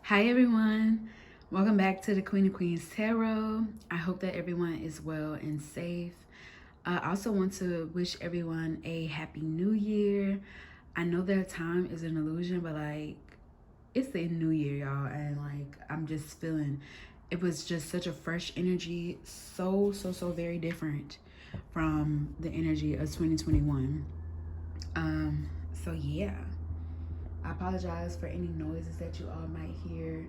Hi everyone, welcome back to the Queen of Queens Tarot. I hope that everyone is well and safe. I also want to wish everyone a happy new year. I know that time is an illusion, but it's the new year, y'all, and I'm just feeling it was just such a fresh energy, so very different from the energy of 2021. So yeah. I apologize for any noises that you all might hear.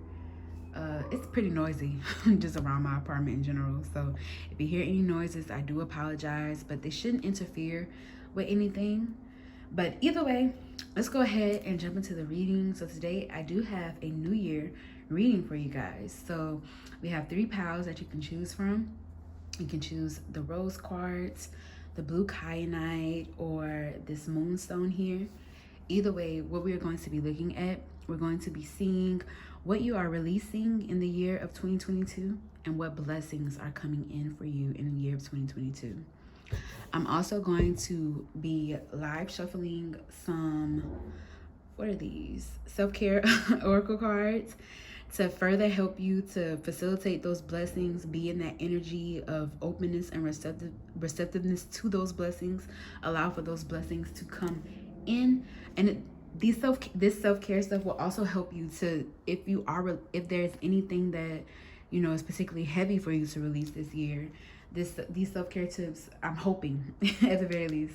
It's pretty noisy just around my apartment in general. So if you hear any noises, I do apologize, but they shouldn't interfere with anything. But either way, let's go ahead and jump into the reading. So today I do have a New Year reading for you guys. So we have 3 piles that you can choose from. You can choose the rose quartz, the blue kyanite, or this moonstone here. Either way, what we are going to be looking at, we're going to be seeing what you are releasing in the year of 2022 and what blessings are coming in for you in the year of 2022. I'm also going to be live shuffling some, what are these? Self-care oracle cards to further help you to facilitate those blessings, be in that energy of openness and receptiveness to those blessings, allow for those blessings to come in. And this self-care stuff will also help you to, if there's anything that is particularly heavy for you to release this year, these self-care tips, I'm hoping at the very least,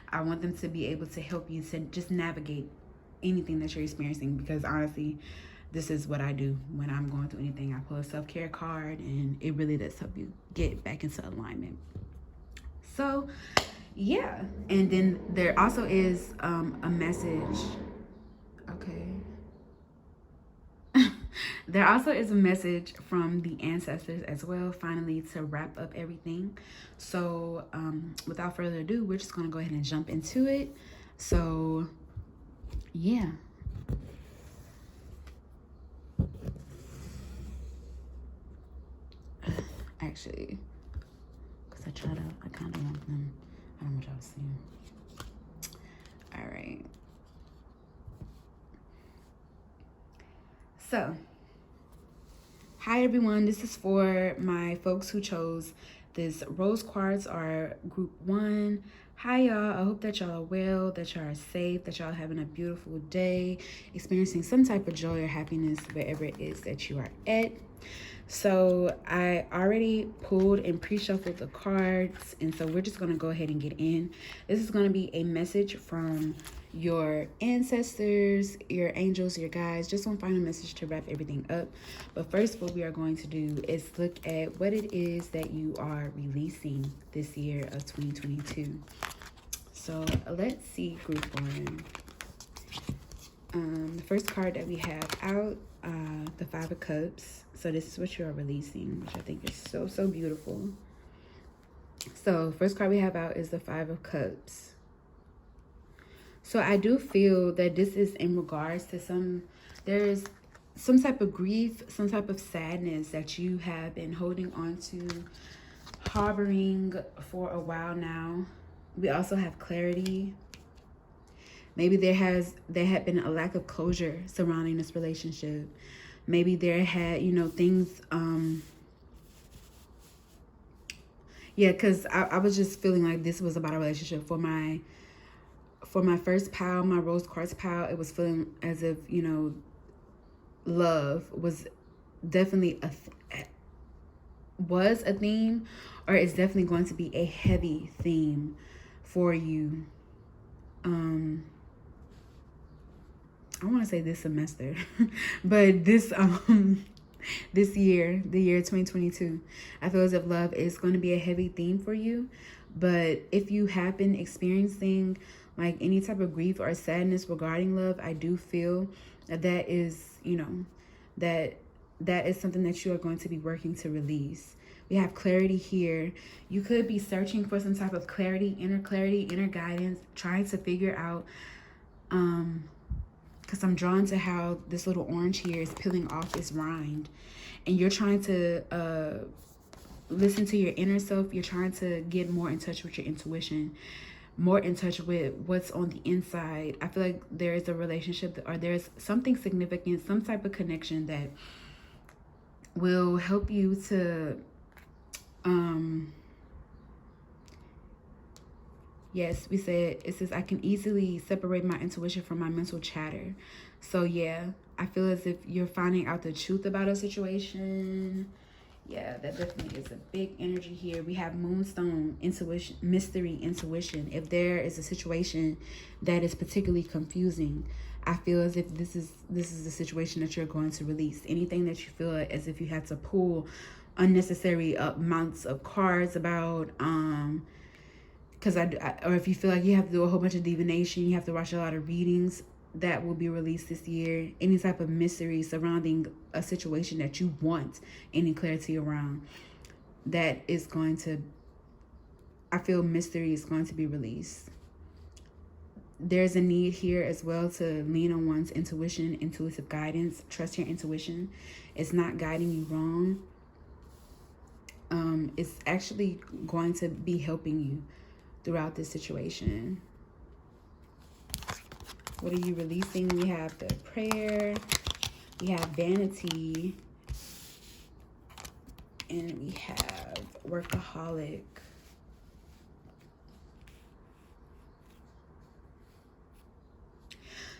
I want them to be able to help you to just navigate anything that you're experiencing, because honestly, this is what I do when I'm going through anything. I pull a self-care card and it really does help you get back into alignment. So yeah, and then there also is a message. Okay. There also is a message from the ancestors as well, finally, to wrap up everything. So without further ado, we're just going to go ahead and jump into it. So yeah. Actually, because I kind of want them. I don't want y'all to see them. All right. So, hi everyone. This is for my folks who chose this rose quartz or group 1. Hi y'all. I hope that y'all are well, that y'all are safe, that y'all are having a beautiful day, experiencing some type of joy or happiness wherever it is that you are at. So I already pulled and pre-shuffled the cards, and so we're just going to go ahead and get in. This is going to be a message from your ancestors, your angels, your guides, just one final message to wrap everything up. But first, what we are going to do is look at what it is that you are releasing this year of 2022. So let's see, group 1. The first card that we have out, the 5 of Cups. So this is what you are releasing, which I think is so beautiful. So first card we have out is the 5 of Cups. So I do feel that this is in regards to there's some type of grief, some type of sadness that you have been holding on to, harboring for a while now. We also have clarity. Maybe there had been a lack of closure surrounding this relationship. Maybe there had, things, yeah, because I was just feeling like this was about a relationship. For my first pile, my rose quartz pile, it was feeling as if, love was definitely a theme, or it's definitely going to be a heavy theme for you. I want to say this semester, but this year, the year 2022, I feel as if love is going to be a heavy theme for you. But if you have been experiencing like any type of grief or sadness regarding love, I do feel that is, that is something that you are going to be working to release. We have clarity here. You could be searching for some type of clarity, inner guidance, trying to figure out, because I'm drawn to how this little orange here is peeling off its rind, and you're trying to listen to your inner self. You're trying to get more in touch with your intuition. more in touch with what's on the inside. I feel like there is a relationship or there's something significant, some type of connection that will help you to yes, we said, it says, I can easily separate my intuition from my mental chatter. So yeah, I feel as if you're finding out the truth about a situation. Yeah, that definitely is a big energy here. We have Moonstone, intuition, mystery, intuition. If there is a situation that is particularly confusing, I feel as if this is the situation that you're going to release. Anything that you feel as if you had to pull unnecessary amounts of cards about, because or if you feel like you have to do a whole bunch of divination, you have to watch a lot of readings, that will be released this year. Any type of mystery surrounding a situation that you want any clarity around, that is going to, I feel mystery is going to be released. There's a need here as well to lean on one's intuition, intuitive guidance. Trust your intuition. It's not guiding you wrong. It's actually going to be helping you throughout this situation. What are you releasing? We have the prayer, we have vanity, and we have workaholic.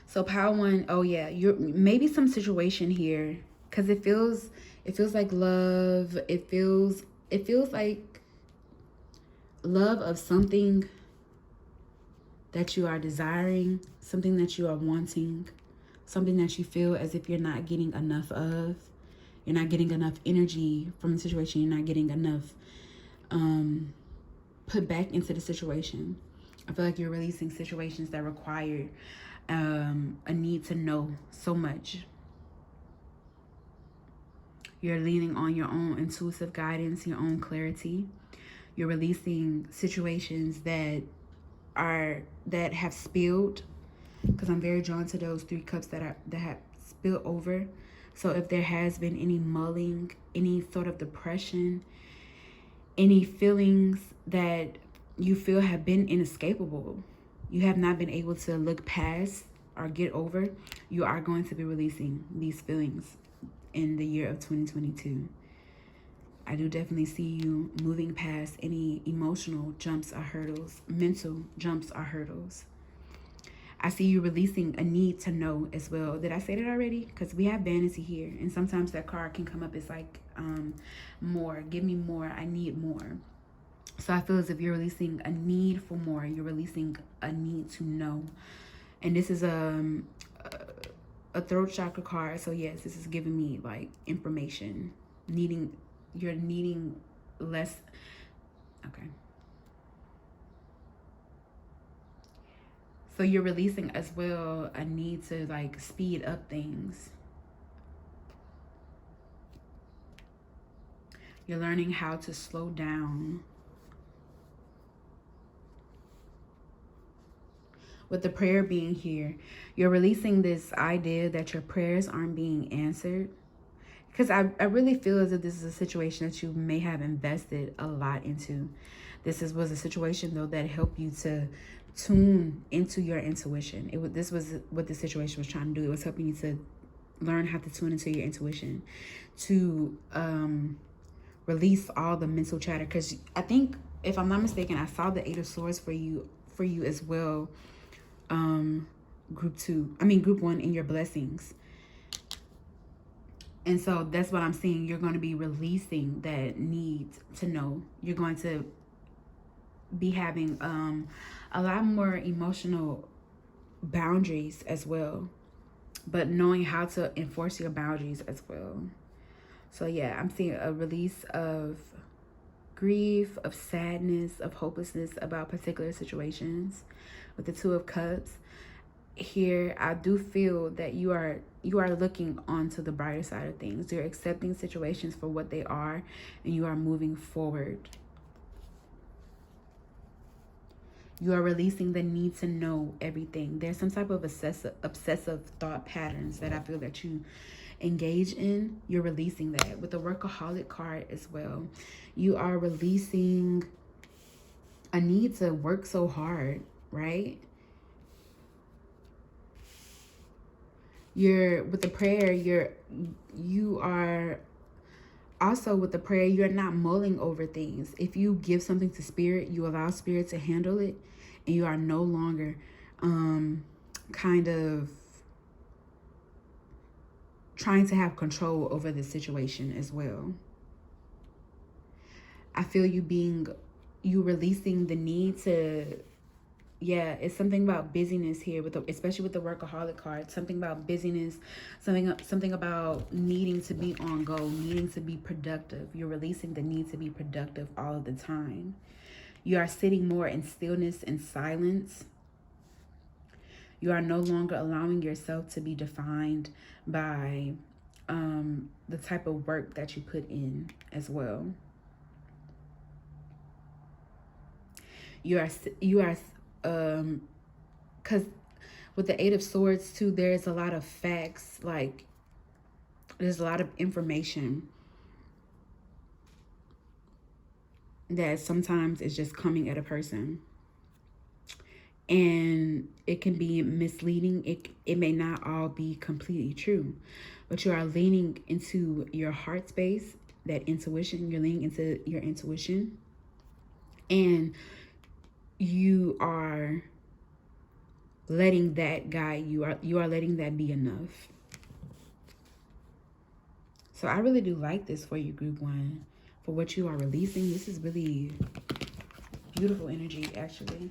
So power one, oh yeah, you're maybe some situation here, because it feels like love. It feels like love of something that you are desiring, something that you are wanting, something that you feel as if you're not getting enough of. You're not getting enough energy from the situation. You're not getting enough put back into the situation. I feel like you're releasing situations that require a need to know so much. You're leaning on your own intuitive guidance, your own clarity. You're releasing situations that have spilled, because I'm very drawn to those 3 cups that have spilled over. So if there has been any mulling, any sort of depression, any feelings that you feel have been inescapable, you have not been able to look past or get over, you are going to be releasing these feelings in the year of 2022. I do definitely see you moving past any emotional jumps or hurdles, mental jumps or hurdles. I see you releasing a need to know as well. Did I say that already? Because we have vanity here, and sometimes that card can come up as like more. Give me more. I need more. So I feel as if you're releasing a need for more. You're releasing a need to know. And this is a throat chakra card. So yes, this is giving me like information. You're needing less. Okay. So you're releasing as well a need to like speed up things. You're learning how to slow down. With the prayer being here, you're releasing this idea that your prayers aren't being answered. Because I really feel as if this is a situation that you may have invested a lot into. This was a situation, though, that helped you to tune into your intuition. This was what the situation was trying to do. It was helping you to learn how to tune into your intuition, to release all the mental chatter. Because I think, if I'm not mistaken, I saw the 8 of Swords for you as well. Group 1 in your blessings. And so that's what I'm seeing. You're going to be releasing that need to know. You're going to be having a lot more emotional boundaries as well, but knowing how to enforce your boundaries as well. So yeah, I'm seeing a release of grief, of sadness, of hopelessness about particular situations. With the 2 of Cups here, I do feel that you are looking onto the brighter side of things. You're accepting situations for what they are, and you are moving forward. You are releasing the need to know everything. There's some type of obsessive thought patterns that I feel that you engage in. You're releasing that. With the workaholic card as well, you are releasing a need to work so hard. right? You're with the prayer, you are also with the prayer, you're not mulling over things. If you give something to spirit, you allow spirit to handle it, and you are no longer kind of trying to have control over the situation as well. I feel you releasing the need to, yeah, it's something about busyness here, especially with the workaholic card. Something about busyness, something about needing to be on go, needing to be productive. You're releasing the need to be productive all of the time. You are sitting more in stillness and silence. You are no longer allowing yourself to be defined by the type of work that you put in as well. You are because with the Eight of Swords too, there's a lot of facts, like there's a lot of information that sometimes is just coming at a person, and it can be misleading. It may not all be completely true, but you are leaning into your heart space, that intuition. You're leaning into your intuition, and you are letting that guide you. You are letting that be enough. So I really do like this for you, group one, for what you are releasing. This is really beautiful energy, actually.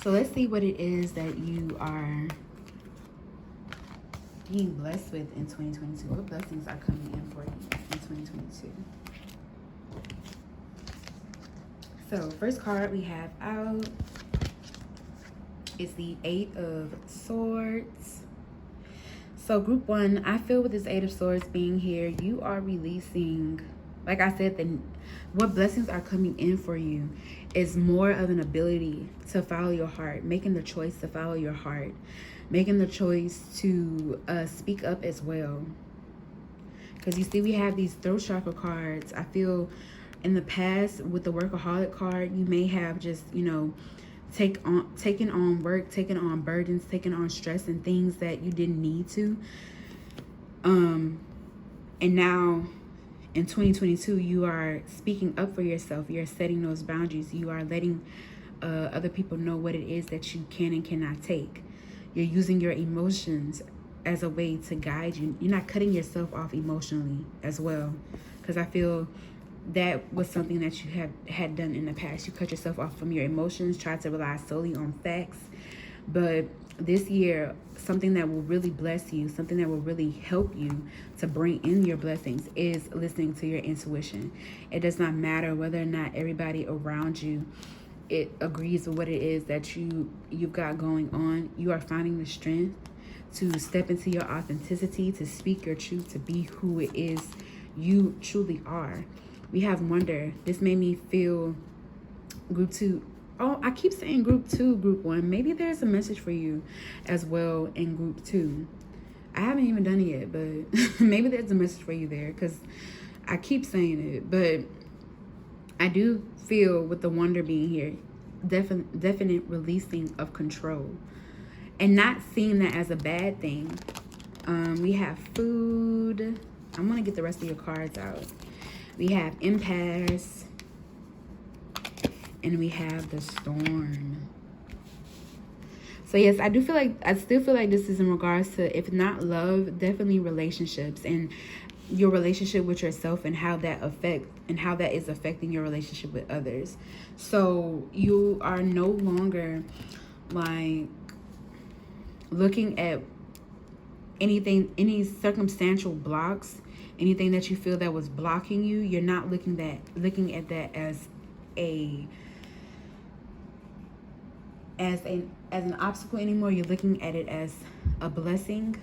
So let's see what it is that you are being blessed with in 2022. What blessings are coming in for you in 2022? So first card we have out is the Eight of Swords. So group one, I feel with this Eight of Swords being here, you are releasing, like I said, what blessings are coming in for you is more of an ability to follow your heart, making the choice to follow your heart, making the choice to speak up as well. Because you see, we have these throat chakra cards. I feel in the past with the workaholic card, you may have just, you know, taken on work, taken on burdens, taken on stress and things that you didn't need to. And now in 2022, you are speaking up for yourself. You're setting those boundaries. You are letting other people know what it is that you can and cannot take. You're using your emotions as a way to guide you. You're not cutting yourself off emotionally as well, because I feel that was something that you had done in the past. You cut yourself off from your emotions, tried to rely solely on facts. But this year, something that will really bless you, something that will really help you to bring in your blessings is listening to your intuition. It does not matter whether or not everybody around you it agrees with what it is that you've got going on. You are finding the strength to step into your authenticity, to speak your truth, to be who it is you truly are. We have wonder. This made me feel group two. Oh, I keep saying group two, group one. Maybe there's a message for you as well in group two. I haven't even done it yet, but maybe there's a message for you there, because I keep saying it. But I do feel with the wonder being here, definite releasing of control, and not seeing that as a bad thing. We have food. I'm going to get the rest of your cards out. We have empress, and we have the storm. So yes, I still feel like this is in regards to, if not love, definitely relationships, and your relationship with yourself, and how that is affecting your relationship with others. So you are no longer like looking at any circumstantial blocks, anything that you feel that was blocking you. You're not looking at that as an obstacle anymore. You're looking at it as a blessing.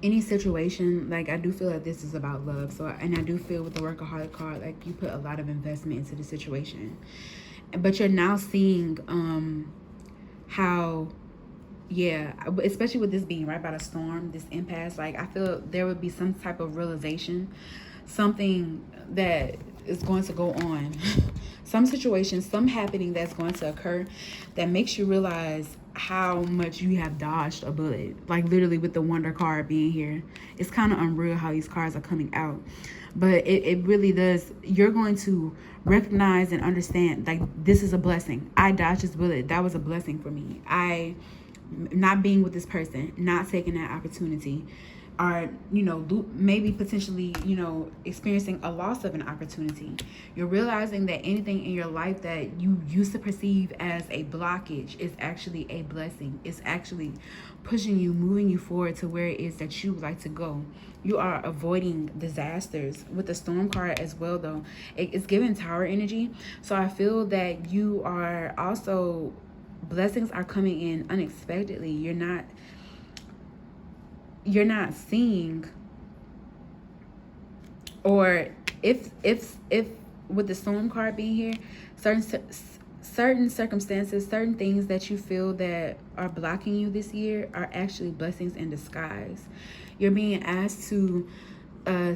Any situation, like, I do feel like this is about love. So, and I do feel with the workaholic card, like, you put a lot of investment into the situation, but you're now seeing how, yeah, especially with this being right about a storm, this impasse, like, I feel there would be some type of realization, something that is going to go on some situation, some happening that's going to occur that makes you realize how much you have dodged a bullet. Like literally with the Wonder card being here, it's kind of unreal how these cards are coming out, but it really does. You're going to recognize and understand, like, this is a blessing. I dodged this bullet. That was a blessing for me. I not being with this person, not taking that opportunity, or maybe potentially experiencing a loss of an opportunity. You're realizing that anything in your life that you used to perceive as a blockage is actually a blessing. It's actually pushing you, moving you forward to where it is that you would like to go. You are avoiding disasters. With the Storm card as well, though, it's giving Tower energy. So I feel that you are also, blessings are coming in unexpectedly. You're not seeing, or if with the Storm card being here, certain circumstances, certain things that you feel that are blocking you this year are actually blessings in disguise. You're being asked to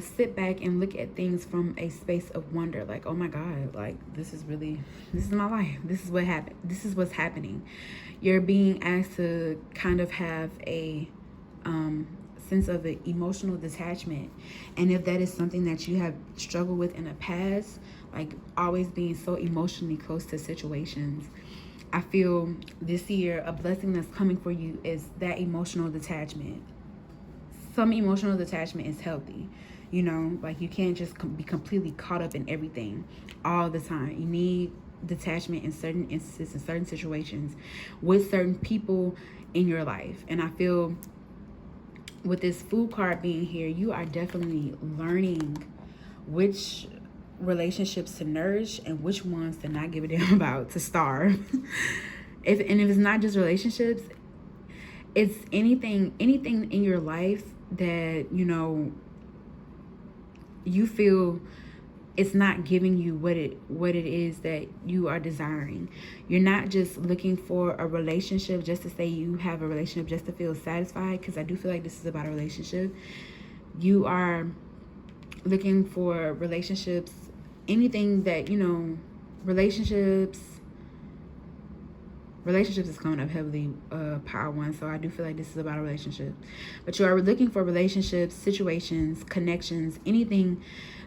sit back and look at things from a space of wonder, like, oh my God, like this is my life. This is what happened. This is what's happening. You're being asked to kind of have a sense of an emotional detachment. And if that is something that you have struggled with in the past, like always being so emotionally close to situations, I feel this year a blessing that's coming for you is that emotional detachment. Some emotional detachment is healthy. Like you can't just be completely caught up in everything all the time. You need detachment in certain instances, in certain situations, with certain people in your life. And I feel with this Fool card being here, you are definitely learning which relationships to nourish and which ones to not give a damn about, to starve. if it's not just relationships, it's anything in your life that you feel it's not giving you what it is that you are desiring. You're not just looking for a relationship just to say you have a relationship just to feel satisfied, because I do feel like this is about a relationship. You are looking for relationships, anything that relationships is coming up heavily, power one. So I do feel like this is about a relationship, but you are looking for relationships, situations, connections, anything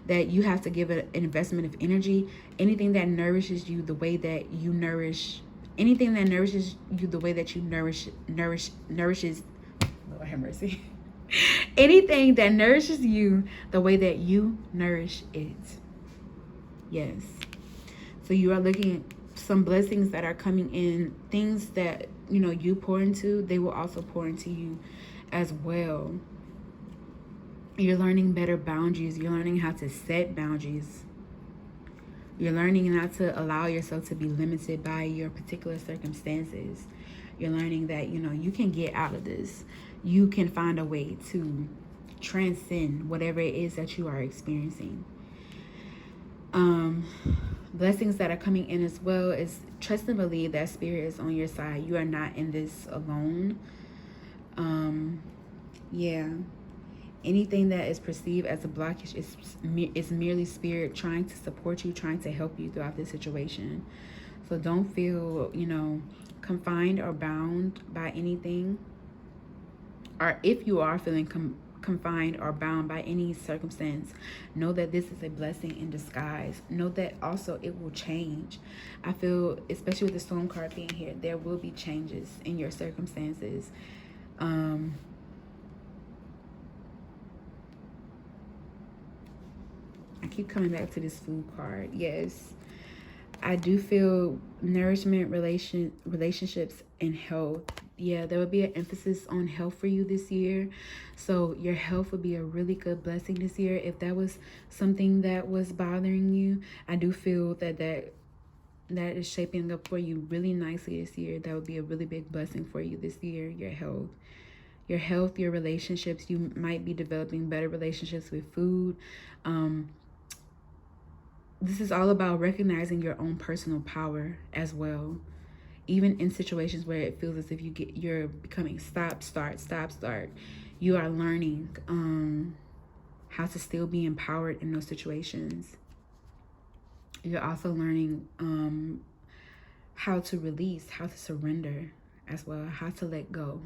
that you have to give an investment of energy, anything that nourishes you the way that you nourish, anything that nourishes you the way that you nourishes, Lord have mercy. Anything that nourishes you the way that you nourish it. Yes. So you are looking at some blessings that are coming in, things that you pour into, they will also pour into you as well. You're learning better boundaries. You're learning how to set boundaries. You're learning not to allow yourself to be limited by your particular circumstances. You're learning that you can get out of this. You can find a way to transcend whatever it is that you are experiencing. Blessings that are coming in as well is trust and believe that spirit is on your side. You are not in this alone. Yeah. Anything that is perceived as a blockage is merely spirit trying to support you, trying to help you throughout this situation. So don't feel, confined or bound by anything. Or if you are feeling confined or bound by any circumstance, know that this is a blessing in disguise. Know that also it will change. I feel, especially with the Storm card being here, there will be changes in your circumstances. I keep coming back to this Food card. Yes, I do feel nourishment, relationships, and health. Yeah, there will be an emphasis on health for you this year. So your health would be a really good blessing this year. If that was something that was bothering you, I do feel that is shaping up for you really nicely this year. That would be a really big blessing for you this year, your health. Your health, your relationships, you might be developing better relationships with food. This is all about recognizing your own personal power as well. Even in situations where it feels as if you're becoming stop, start. You are learning how to still be empowered in those situations. You're also learning how to release, how to surrender as well, how to let go.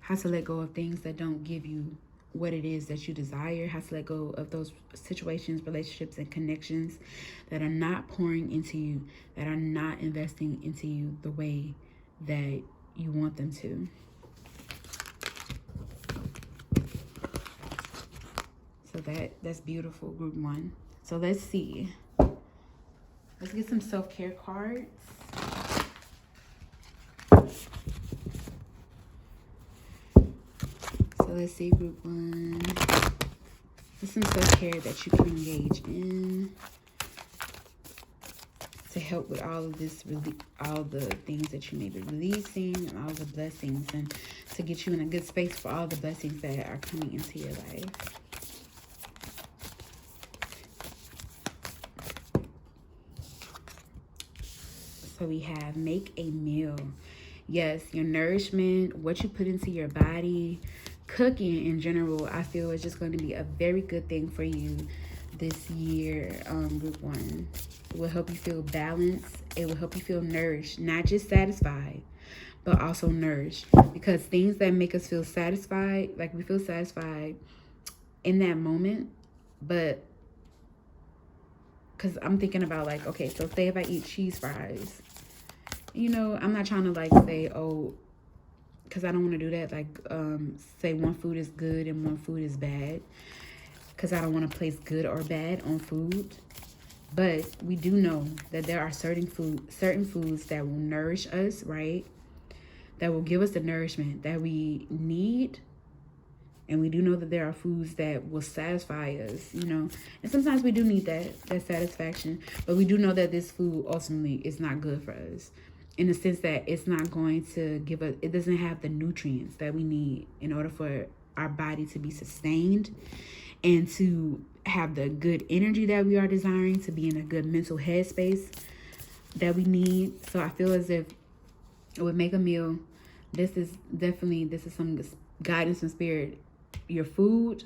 How to let go of things that don't give you what it is that you desire. How to let go of those situations, relationships, and connections that are not pouring into you, that are not investing into you the way that you want them to. So that's beautiful, group 1. So let's see. Let's get some self-care cards. So let's see, group 1. There's some self-care that you can engage in to help with all of this, all the things that you may be releasing, and all the blessings, and to get you in a good space for all the blessings that are coming into your life. So we have make a meal. Yes, your nourishment, what you put into your body, cooking in general, I feel is just going to be a very good thing for you this year, group 1. It will help you feel balanced. It will help you feel nourished, not just satisfied, but also nourished. Because things that make us feel satisfied, like we feel satisfied in that moment, but because I'm thinking about like, okay, so say if I eat cheese fries, you know, I'm not trying to like say, oh, because I don't want to do that, like say one food is good and one food is bad, because I don't want to place good or bad on food. But we do know that there are certain foods that will nourish us, right? That will give us the nourishment that we need. And we do know that there are foods that will satisfy us, you know. And sometimes we do need that satisfaction. But we do know that this food ultimately is not good for us, in the sense that it's not going to give us, it doesn't have the nutrients that we need in order for our body to be sustained and to have the good energy that we are desiring, to be in a good mental headspace that we need. So I feel as if it would make a meal. This is some guidance and spirit. Your food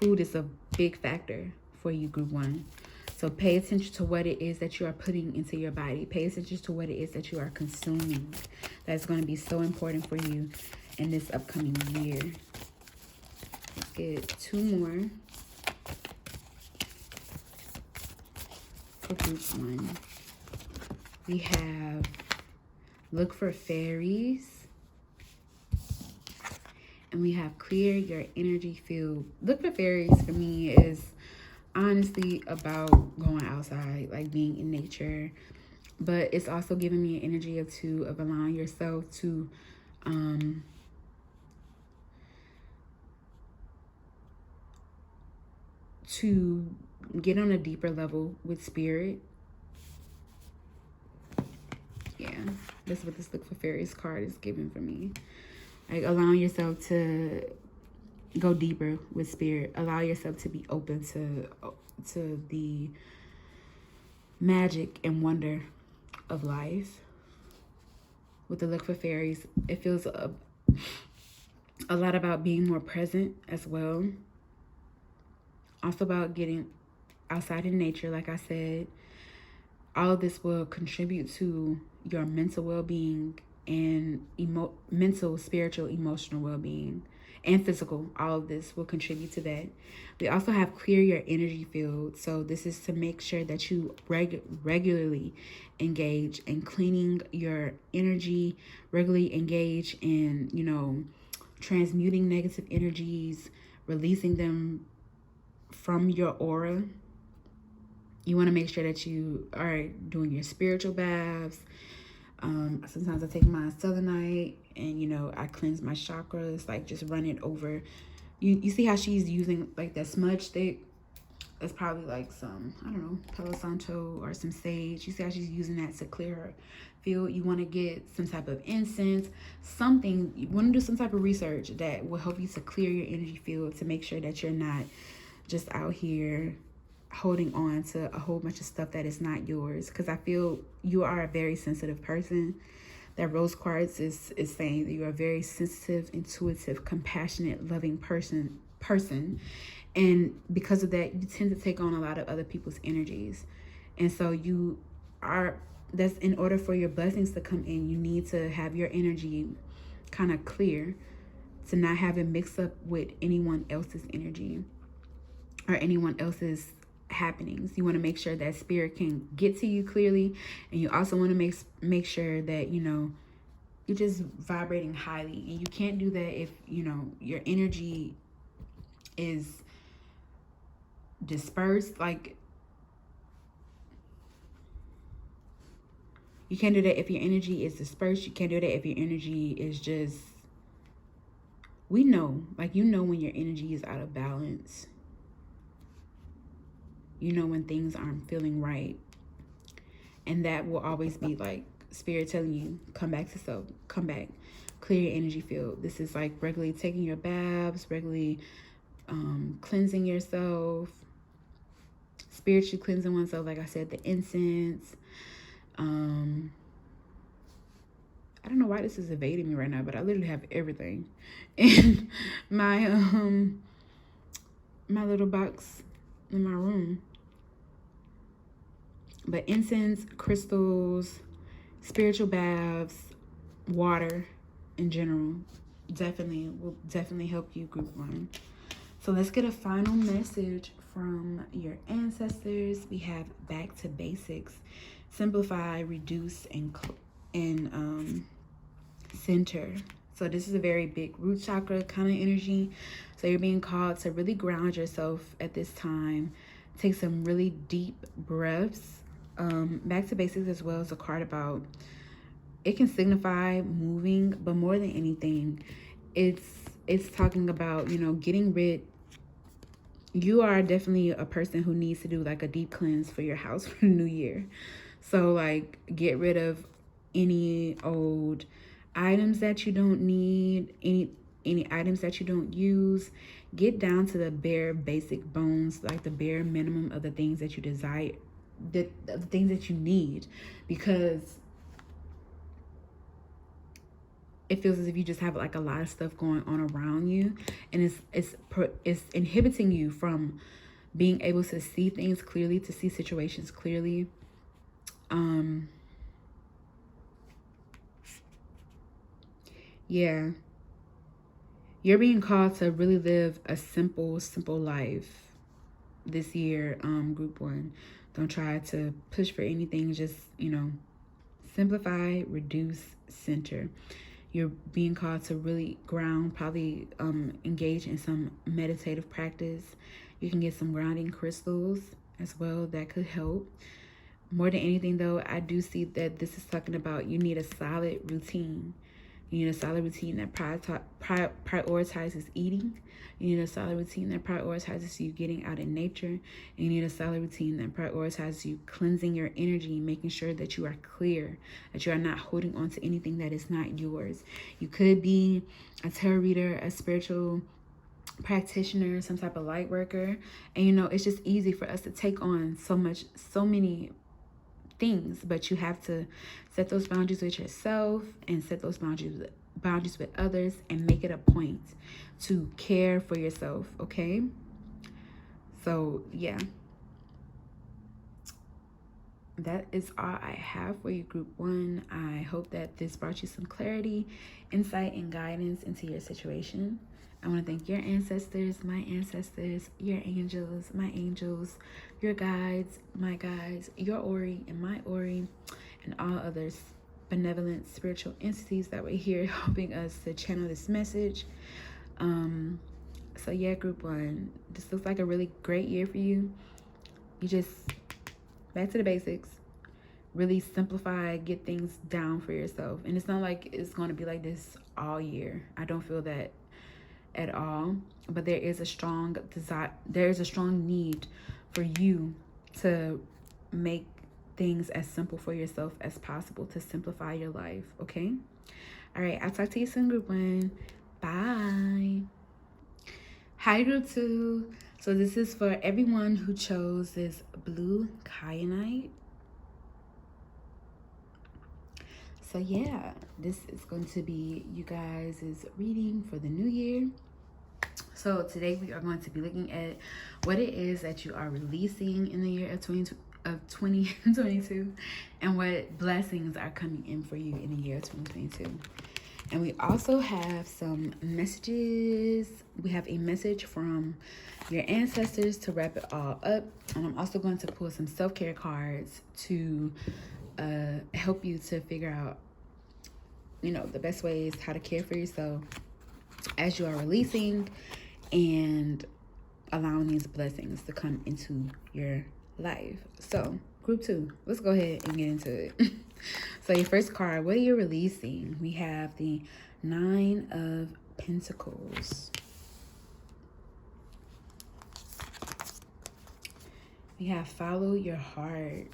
is a big factor for you, group 1. So pay attention to what it is that you are putting into your body. Pay attention to what it is that you are consuming. That's going to be so important for you in this upcoming year. Let's get 2 more for group 1. We have look for fairies. And we have clear your energy field. Look for fairies for me is honestly about going outside, like being in nature. But it's also giving me an energy of allowing yourself to get on a deeper level with spirit. Yeah, that's what this look for fairies card is giving for me. Like allowing yourself to go deeper with spirit. Allow yourself to be open to the magic and wonder of life. With the look for fairies, it feels a lot about being more present as well. Also about getting outside in nature, like I said. All of this will contribute to your mental well-being and mental, spiritual, emotional well-being, and physical. All of this will contribute to that. We also have clear your energy field. So this is to make sure that you regularly engage in cleaning your energy, regularly engage in, you know, transmuting negative energies, releasing them from your aura. You want to make sure that you are doing your spiritual baths. Sometimes I take my selenite and, you know, I cleanse my chakras, like just run it over. You see how she's using like that smudge stick? It's probably like some, I don't know, Palo Santo or some sage. You see how she's using that to clear her field? You want to get some type of incense, something. You want to do some type of research that will help you to clear your energy field, to make sure that you're not just out here holding on to a whole bunch of stuff that is not yours. Because I feel you are a very sensitive person. That rose quartz is saying that you are a very sensitive, intuitive, compassionate, loving person person. And because of that, you tend to take on a lot of other people's energies. And so that's in order for your blessings to come in, you need to have your energy kind of clear, to not have it mixed up with anyone else's energy or anyone else's happenings. You want to make sure that spirit can get to you clearly, and you also want to make sure that you're just vibrating highly. And you can't do that if your energy is dispersed. Like, you can't do that if your energy is dispersed. You can't do that if your energy is just, we know, like, when your energy is out of balance. When things aren't feeling right. And that will always be like spirit telling you, come back to self, come back, clear your energy field. This is like regularly taking your baths, regularly cleansing yourself, spiritually cleansing oneself. Like I said, the incense. I don't know why this is evading me right now, but I literally have everything in my my little box in my room. But incense, crystals, spiritual baths, water in general will definitely help you, group 1. So let's get a final message from your ancestors. We have back to basics, simplify, reduce, and center. So this is a very big root chakra kind of energy. So you're being called to really ground yourself at this time. Take some really deep breaths. Back to basics as well is a card about, it can signify moving, but more than anything, it's talking about, getting rid. You are definitely a person who needs to do like a deep cleanse for your house for the new year. So like, get rid of any old items that you don't need, any items that you don't use. Get down to the bare basic bones, like the bare minimum of the things that you desire, the things that you need, because it feels as if you just have like a lot of stuff going on around you, and it's inhibiting you from being able to see things clearly, to see situations clearly. Yeah, you're being called to really live a simple life this year, group 1. Don't try to push for anything. Just, simplify, reduce, center. You're being called to really ground, probably engage in some meditative practice. You can get some grounding crystals as well that could help. More than anything, though, I do see that this is talking about you need a solid routine. You need a solid routine that prioritizes eating. You need a solid routine that prioritizes you getting out in nature. And you need a solid routine that prioritizes you cleansing your energy, making sure that you are clear, that you are not holding on to anything that is not yours. You could be a tarot reader, a spiritual practitioner, some type of light worker. And it's just easy for us to take on so many things, but you have to set those boundaries with yourself and set those boundaries with others, and make it a point to care for yourself. Okay, so yeah, that is all I have for you, group 1. I hope that this brought you some clarity, insight, and guidance into your situation. I want to thank your ancestors, my ancestors, your angels, my angels, your guides, my guides, your Ori and my Ori, and all others benevolent spiritual entities that were here helping us to channel this message. So yeah, group 1, this looks like a really great year for you. You just back to the basics, really simplify, get things down for yourself. And it's not like it's going to be like this all year. I don't feel that at all, but there is a strong desire, there is a strong need for you to make things as simple for yourself as possible, to simplify your life. Okay, all right, I'll talk to you soon, group 1. Bye. Hi, group 2. So this is for everyone who chose this blue kyanite. So yeah, this is going to be you guys' reading for the new year. So today we are going to be looking at what it is that you are releasing in the year of 2022 and what blessings are coming in for you in the year of 2022. And we also have some messages. We have a message from your ancestors to wrap it all up. And I'm also going to pull some self-care cards to help you to figure out, the best ways how to care for yourself as you are releasing and allowing these blessings to come into your life. So, group 2, let's go ahead and get into it. So your first card, what are you releasing? We have the 9 of Pentacles. We have follow your heart.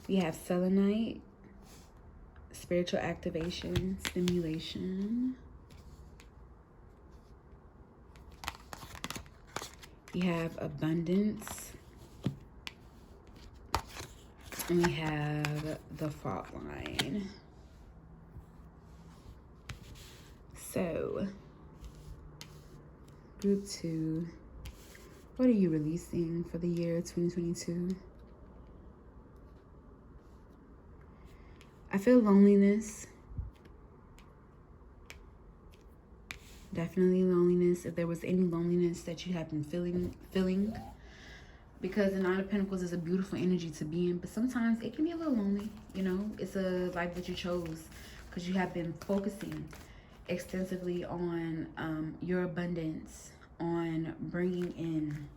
We have selenite, spiritual activation, stimulation. We have abundance. And we have the fault line. So, group 2, what are you releasing for the year 2022? I feel loneliness. Definitely loneliness. If there was any loneliness that you have been feeling, because the 9 of Pentacles is a beautiful energy to be in, but sometimes it can be a little lonely. It's a life that you chose because you have been focusing extensively on your abundance, on bringing in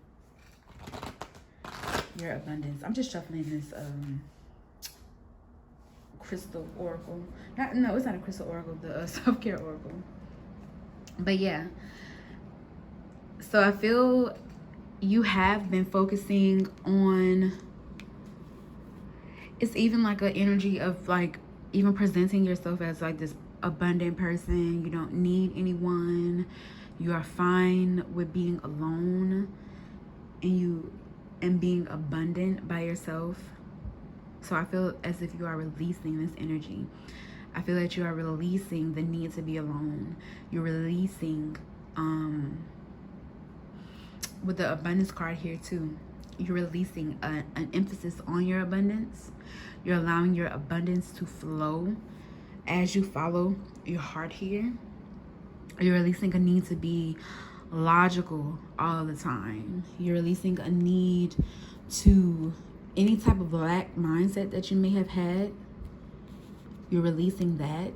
your abundance. I'm just shuffling this crystal oracle. No, it's not a crystal oracle, the self-care oracle. But yeah, so I feel you have been focusing on, it's even like an energy of like even presenting yourself as like this abundant person. You don't need anyone. You are fine with being alone and being abundant by yourself. So I feel as if you are releasing this energy. I feel that you are releasing the need to be alone. You're releasing, with the abundance card here too, you're releasing an emphasis on your abundance. You're allowing your abundance to flow as you follow your heart here. You're releasing a need to be logical all the time. You're releasing a need to any type of lack mindset that you may have had. You're releasing that.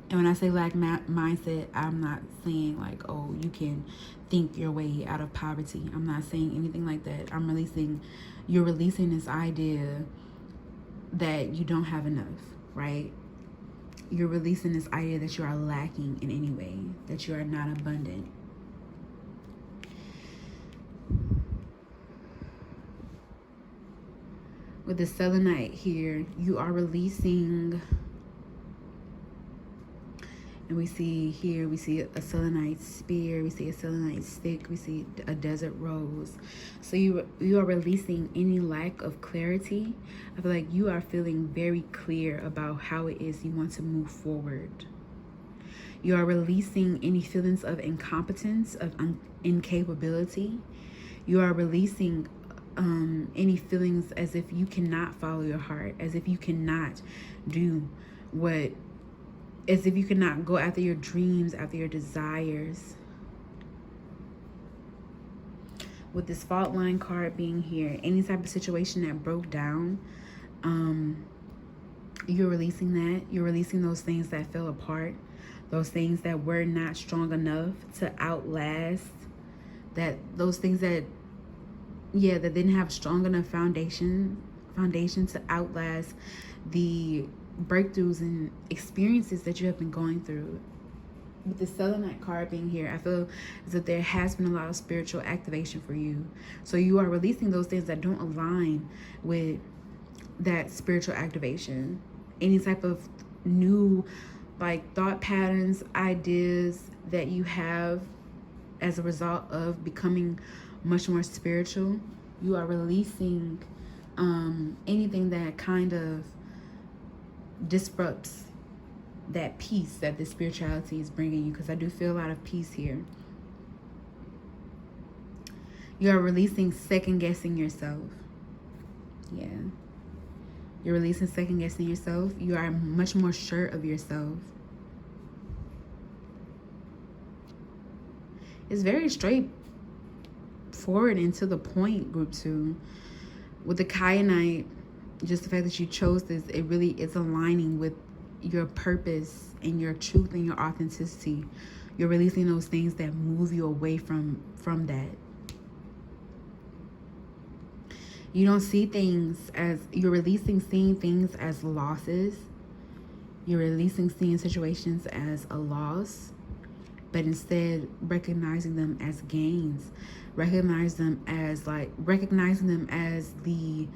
And when I say lack mindset, I'm not saying like, oh, you can think your way out of poverty. I'm not saying anything like that. You're releasing this idea that you don't have enough, right? You're releasing this idea that you are lacking in any way, that you are not abundant. With the selenite here, you are releasing, and we see a selenite spear, we see a selenite stick, we see a desert rose. So you are releasing any lack of clarity. I feel like you are feeling very clear about how it is you want to move forward. You are releasing any feelings of incompetence, of incapability. You are releasing any feelings as if you cannot follow your heart, as if you cannot as if you cannot go after your dreams, after your desires. With this fault line card being here, any type of situation that broke down, you're releasing that. You're releasing those things that fell apart, those things that were not strong enough to outlast, those things that didn't have strong enough foundation to outlast the breakthroughs and experiences that you have been going through. With the selenite card being here, I feel as if there has been a lot of spiritual activation for you. So you are releasing those things that don't align with that spiritual activation. Any type of new like thought patterns, ideas that you have as a result of becoming much more spiritual. You are releasing anything that kind of disrupts that peace that the spirituality is bringing you, because I do feel a lot of peace here. You're releasing second guessing yourself. Yeah. You're releasing second guessing yourself. You are much more sure of yourself. It's very straightforward and to the point, group 2. With the Kyanite, just the fact that you chose this, it really is aligning with your purpose and your truth and your authenticity. You're releasing those things that move you away from that. You don't see things as, you're releasing seeing things as losses. You're releasing seeing situations as a loss, but instead recognizing them as gains. Recognizing them as the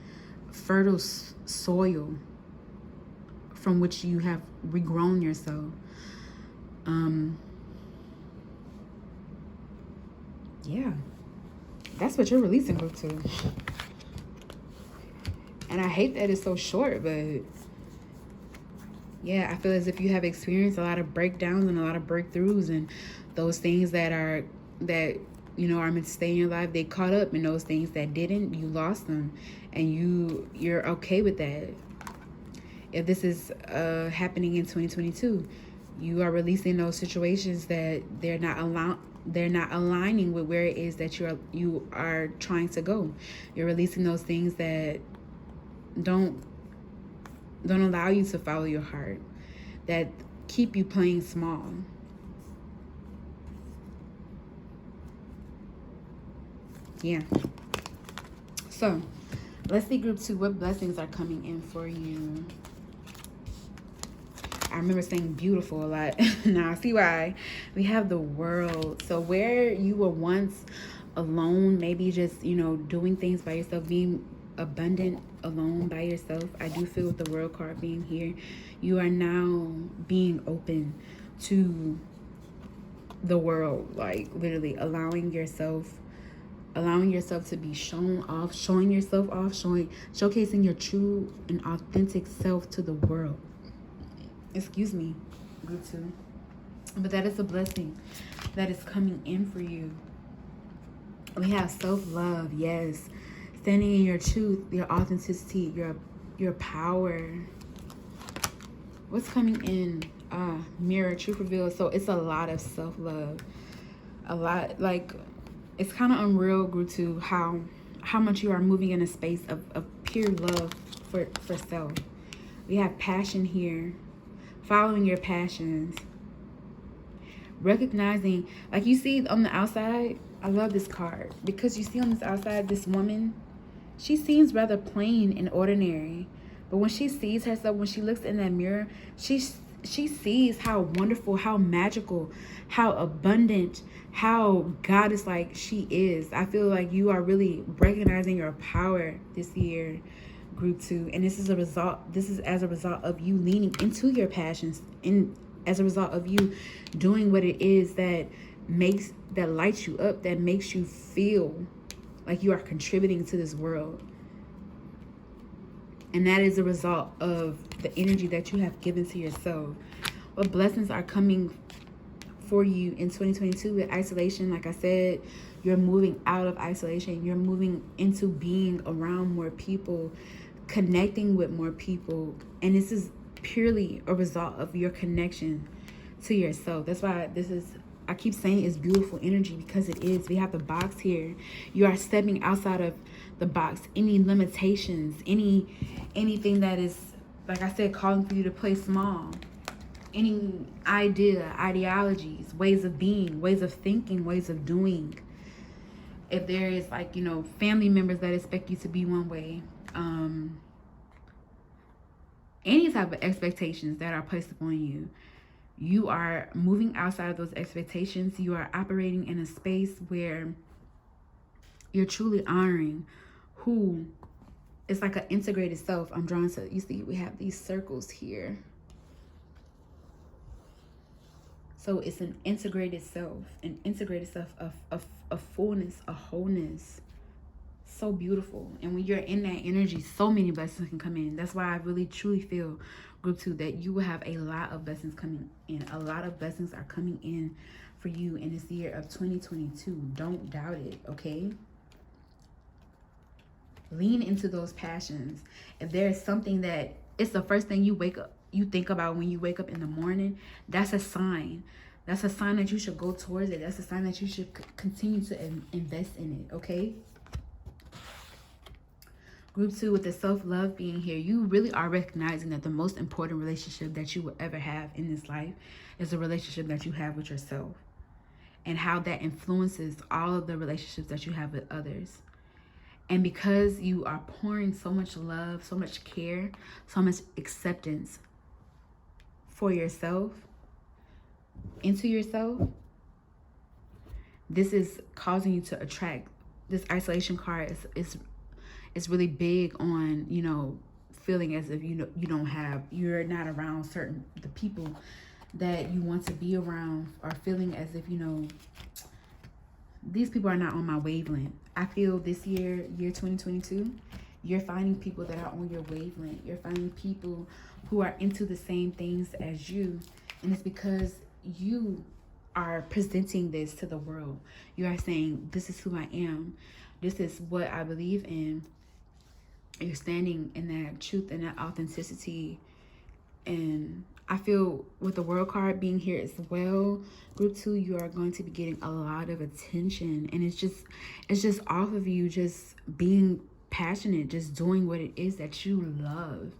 fertile soil from which you have regrown yourself. Yeah, that's what you're releasing, group 2. And I hate that it's so short, but yeah, I feel as if you have experienced a lot of breakdowns and a lot of breakthroughs, and those things that are meant to stay in your life, they caught up, and those things that didn't, you lost them, and you're okay with that. If this is happening in 2022, you are releasing those situations that they're not aligning with where it is that you are trying to go. You're releasing those things that don't allow you to follow your heart, that keep you playing small. Yeah. So let's see, group 2, what blessings are coming in for you. I remember saying beautiful a lot. Now I see why. We have the World. So where you were once alone, maybe just, doing things by yourself, being abundant alone by yourself, I do feel with the World card being here, you are now being open to the world, like literally allowing yourself to be shown off, showing yourself off, showcasing your true and authentic self to the world. Excuse me, group 2. But that is a blessing that is coming in for you. We have self-love, yes. Standing in your truth, your authenticity, your power. What's coming in? Mirror, truth revealed. So it's a lot of self-love. A lot, like, it's kind of unreal, group 2, how much you are moving in a space of pure love for self. We have passion here. Following your passions. Recognizing, like you see on the outside, I love this card, because you see on this outside, this woman, she seems rather plain and ordinary, but when she sees herself, when she looks in that mirror, she sees how wonderful, how magical, how abundant, how goddess-like she is. I feel like you are really recognizing your power this year, group 2, and this is as a result of you leaning into your passions, and as a result of you doing what it is that lights you up, that makes you feel like you are contributing to this world. And that is a result of the energy that you have given to yourself. What blessings are coming for you in 2022 with isolation? Like I said, you're moving out of isolation. You're moving into being around more people, connecting with more people. And this is purely a result of your connection to yourself. That's why I keep saying it's beautiful energy, because it is. We have the box here. You are stepping outside of the box. Any limitations, anything that is, like I said, calling for you to play small. Any ideologies, ways of being, ways of thinking, ways of doing. If there is, like, family members that expect you to be one way, any type of expectations that are placed upon you, you are moving outside of those expectations. You are operating in a space where you're truly honoring who is like an integrated self. I'm drawn to, you see, we have these circles here. So it's an integrated self of fullness, a wholeness. So beautiful. And when you're in that energy, so many blessings can come in. That's why I really truly feel, group 2, that you will have a lot of blessings coming in. A lot of blessings are coming in for you in this year of 2022. Don't doubt it, okay? Lean into those passions. If there is something that it's the first thing you think about when you wake up in the morning, that's a sign. That's a sign that you should go towards it. That's a sign that you should continue to invest in it, okay? Group 2, with the self-love being here, you really are recognizing that the most important relationship that you will ever have in this life is the relationship that you have with yourself, and how that influences all of the relationships that you have with others. And because you are pouring so much love, so much care, so much acceptance for yourself, into yourself, this is causing you to attract. This isolation card is really big on, you know, feeling as if you're not around the people that you want to be around, or feeling as if, you know, these people are not on my wavelength. I feel this year 2022, you're finding people that are on your wavelength. You're finding people who are into the same things as you. And it's because you are presenting this to the world. You are saying, this is who I am. This is what I believe in. You're standing in that truth and that authenticity. And I feel with the world card being here as well, group 2, you are going to be getting a lot of attention. And it's just off of you just being passionate, just doing what it is that you love.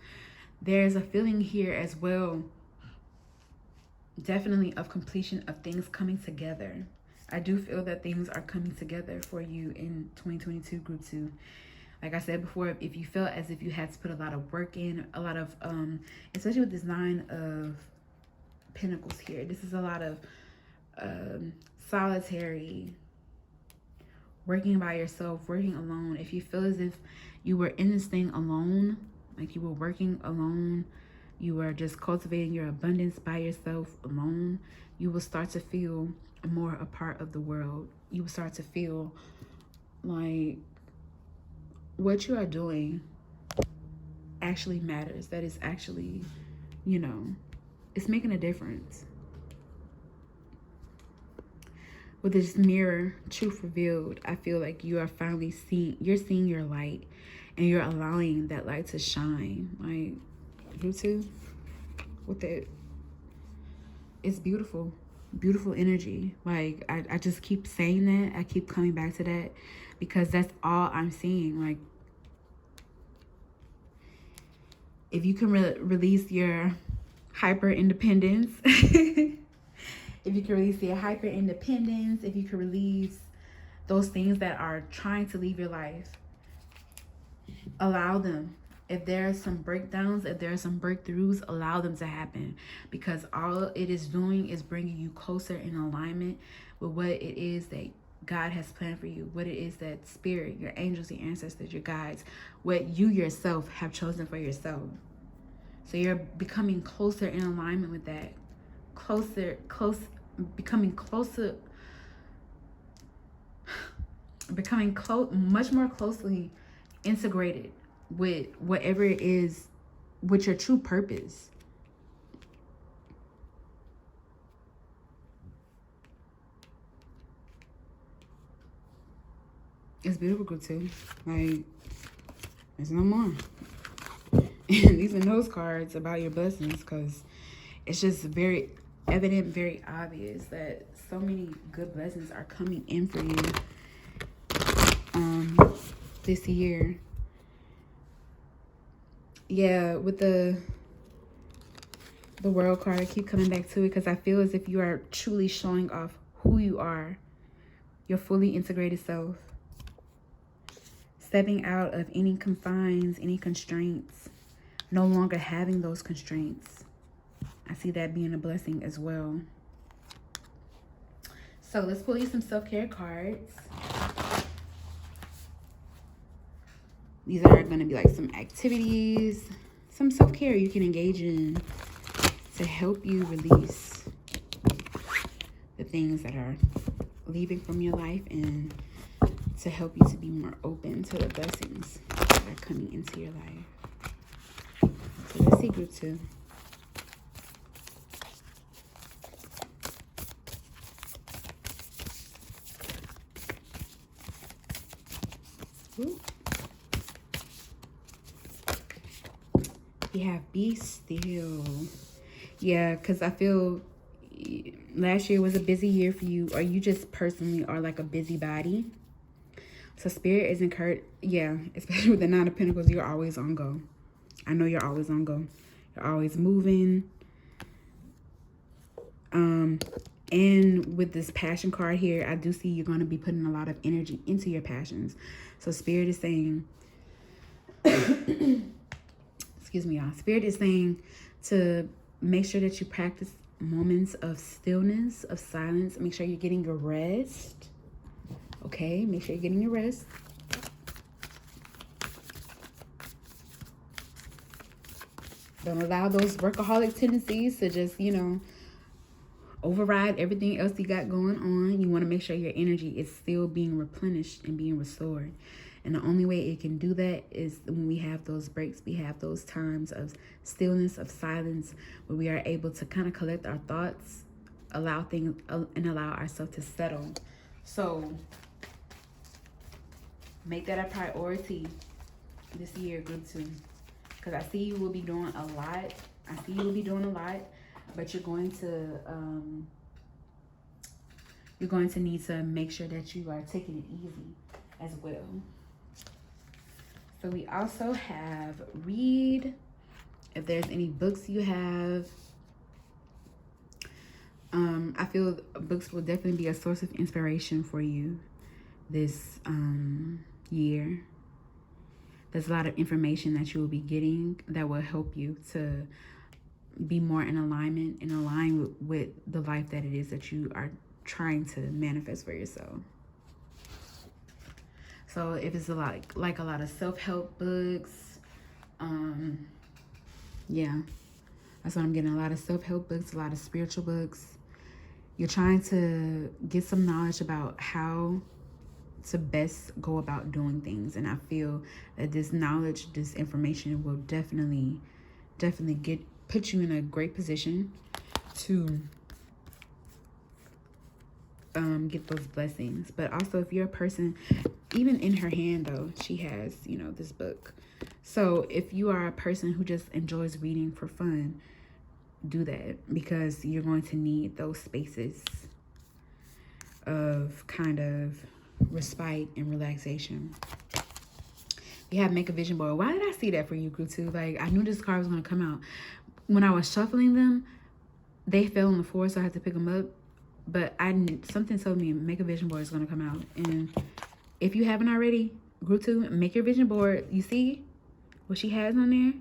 There's a feeling here as well, definitely, of completion, of things coming together. I do feel that things are coming together for you in 2022, group 2. Like I said before, if you felt as if you had to put a lot of work in, a lot of, especially with this 9 of Pentacles here, this is a lot of solitary, working by yourself, working alone. If you feel as if you were in this thing alone, like you were working alone, you were just cultivating your abundance by yourself alone, you will start to feel more a part of the world. You will start to feel like what you are doing actually matters. That is actually, you know, it's making a difference. With this mirror, truth revealed, I feel like you are finally seeing your light, and you're allowing that light to shine. Like, you too, with it, it's beautiful. Beautiful energy. Like, I just keep saying that. I keep coming back to that because that's all I'm seeing. Like, if you can release your hyper independence, if you can release your hyper independence, if you can release those things that are trying to leave your life, allow them. If there are some breakdowns, if there are some breakthroughs, allow them to happen, because all it is doing is bringing you closer in alignment with what it is that God has planned for you, what it is that spirit, your angels, your ancestors, your guides, what you yourself have chosen for yourself. So you're becoming closer in alignment with that, much more closely integrated with whatever it is, with your true purpose. It's beautiful, group 2. Like, there's no more. And these are those cards about your blessings, because it's just very evident, very obvious that so many good blessings are coming in for you this year. Yeah, with the world card, I keep coming back to it because I feel as if you are truly showing off who you are, your fully integrated self, stepping out of any confines, any constraints, no longer having those constraints. I see that being a blessing as well. So let's pull you some self-care cards. These are going to be like some activities, some self-care you can engage in to help you release the things that are leaving from your life and to help you to be more open to the blessings that are coming into your life. So let's see group 2. Ooh. We have be still. Yeah, because I feel last year was a busy year for you, or you just personally are like a busybody. So spirit is encouraged. Yeah, especially with the 9 of Pentacles, you're always on go. I know you're always on go. You're always moving. And with this passion card here, I do see you're going to be putting a lot of energy into your passions. So spirit is saying, excuse me, y'all. Spirit is saying to make sure that you practice moments of stillness, of silence. Make sure you're getting your rest. Okay, make sure you're getting your rest. Don't allow those workaholic tendencies to just, you know, override everything else you got going on. You want to make sure your energy is still being replenished and being restored. And the only way it can do that is when we have those breaks, we have those times of stillness, of silence, where we are able to kind of collect our thoughts, allow things, and allow ourselves to settle. So make that a priority this year, group 2. Because I see you will be doing a lot. But you're going to need to make sure that you are taking it easy as well. So we also have read. If there's any books you have, I feel books will definitely be a source of inspiration for you this year. There's a lot of information that you will be getting that will help you to be more in alignment and align with the life that it is that you are trying to manifest for yourself. So if it's like a lot of self-help books, yeah, that's what I'm getting. A lot of self-help books, a lot of spiritual books. You're trying to get some knowledge about how to best go about doing things. And I feel that this knowledge, this information will definitely put you in a great position to get those blessings. But also, if you're a person, even in her hand though, she has, you know, this book. So if you are a person who just enjoys reading for fun, do that, because you're going to need those spaces of kind of respite and relaxation. We have make a vision board. Why did I see that for you, group 2? Like, I knew this card was going to come out. When I was shuffling them, they fell on the floor, so I had to pick them up. But something told me make a vision board is going to come out. And if you haven't already, group 2, make your vision board. You see what she has on there?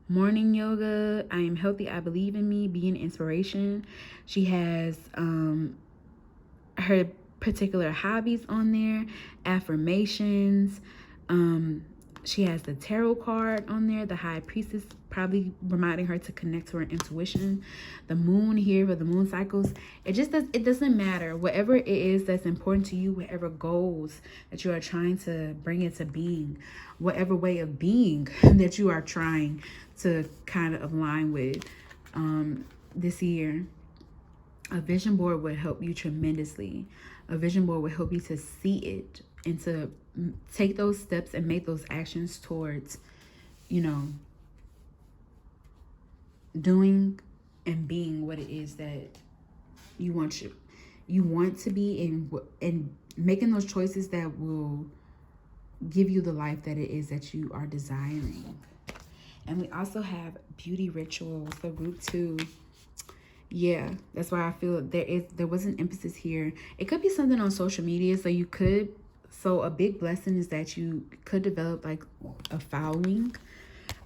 Morning yoga, I am healthy, I believe in me, be an inspiration. She has her particular hobbies on there, affirmations. She has the tarot card on there, the high priestess, probably reminding her to connect to her intuition. The moon here with the moon cycles. It doesn't matter. Whatever it is that's important to you, whatever goals that you are trying to bring into being, whatever way of being that you are trying to kind of align with this year, a vision board would help you tremendously. A vision board would help you to see it and to take those steps and make those actions towards, you know, doing and being what it is that you want to be, and making those choices that will give you the life that it is that you are desiring. And we also have beauty rituals. So group 2, yeah, that's why I feel there was an emphasis here. It could be something on social media, so a big blessing is that you could develop like a following.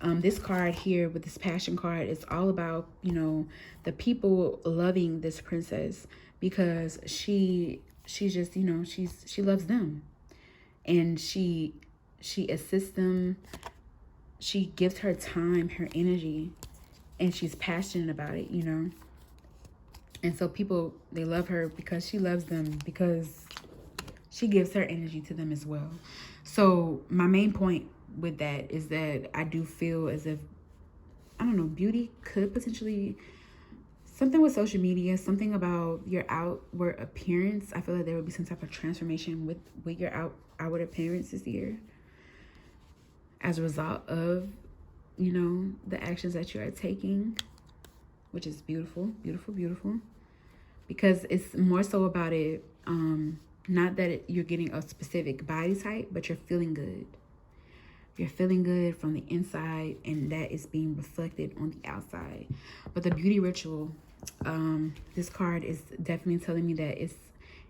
This card here with this passion card is all about, you know, the people loving this princess, because she's just, you know, she loves them, and she assists them. She gives her time, her energy, and she's passionate about it, you know. And so people, they love her because she loves them, because she gives her energy to them as well. So my main point with that is that I do feel as if, I don't know, beauty could potentially, something with social media, something about your outward appearance. I feel like there would be some type of transformation with your outward appearance this year as a result of, you know, the actions that you are taking, which is beautiful, beautiful, beautiful. Because it's more so about it, not that you're getting a specific body type, but you're feeling good. You're feeling good from the inside, and that is being reflected on the outside. But the beauty ritual, this card is definitely telling me that it's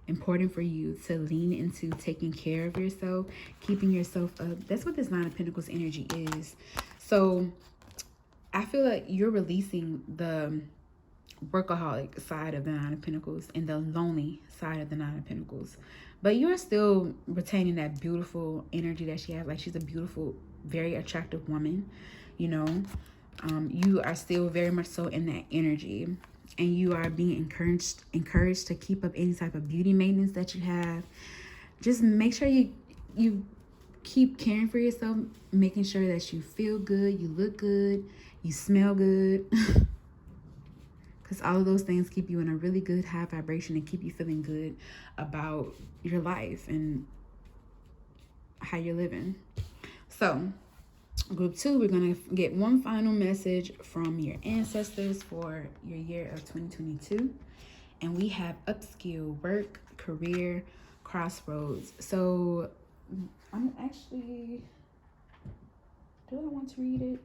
important for you to lean into taking care of yourself, keeping yourself up. That's what this Nine of Pentacles energy is. So I feel like you're releasing the workaholic side of the Nine of Pentacles and the lonely side of the Nine of Pentacles, but you're still retaining that beautiful energy that she has. Like, she's a beautiful, very attractive woman, you know. You are still very much so in that energy, and you are being encouraged to keep up any type of beauty maintenance that you have. Just make sure you keep caring for yourself, making sure that you feel good, you look good, you smell good. Because all of those things keep you in a really good high vibration and keep you feeling good about your life and how you're living. So, group 2, we're going to get one final message from your ancestors for your year of 2022. And we have upskill, work, career, crossroads. So, I'm actually... do I want to read it?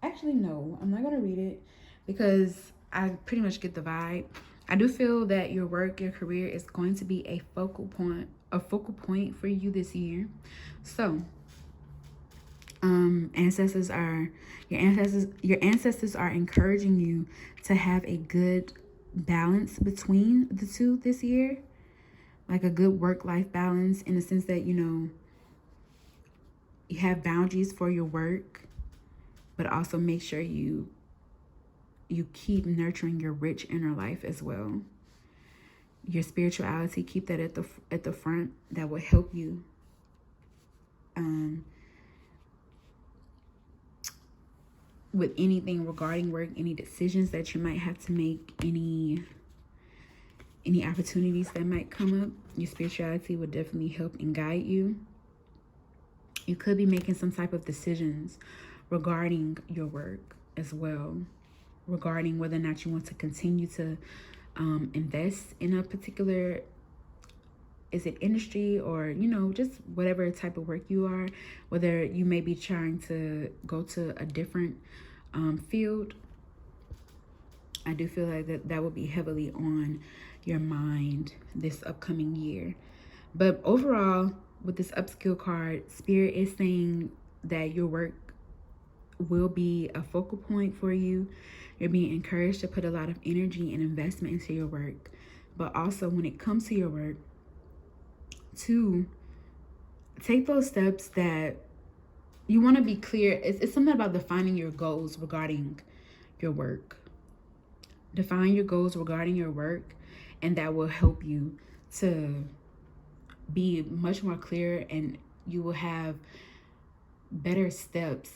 Actually, no, I'm not going to read it because I pretty much get the vibe. I do feel that your work, your career is going to be a focal point for you this year. So, your ancestors are encouraging you to have a good balance between the two this year. Like a good work-life balance, in the sense that, you know, you have boundaries for your work, but also make sure you keep nurturing your rich inner life as well. Your spirituality, keep that at the front. That will help you with anything regarding work, any decisions that you might have to make, any opportunities that might come up. Your spirituality will definitely help and guide you. You could be making some type of decisions regarding your work as well, regarding whether or not you want to continue to invest in a particular, is it industry, or, you know, just whatever type of work you are, whether you may be trying to go to a different field. I do feel like that will be heavily on your mind this upcoming year. But overall, with this upskill card, Spirit is saying that your work will be a focal point for you. You're being encouraged to put a lot of energy and investment into your work. But also, when it comes to your work, to take those steps that you want to be clear. It's something about defining your goals regarding your work. Define your goals regarding your work, and that will help you to be much more clear, and you will have better steps.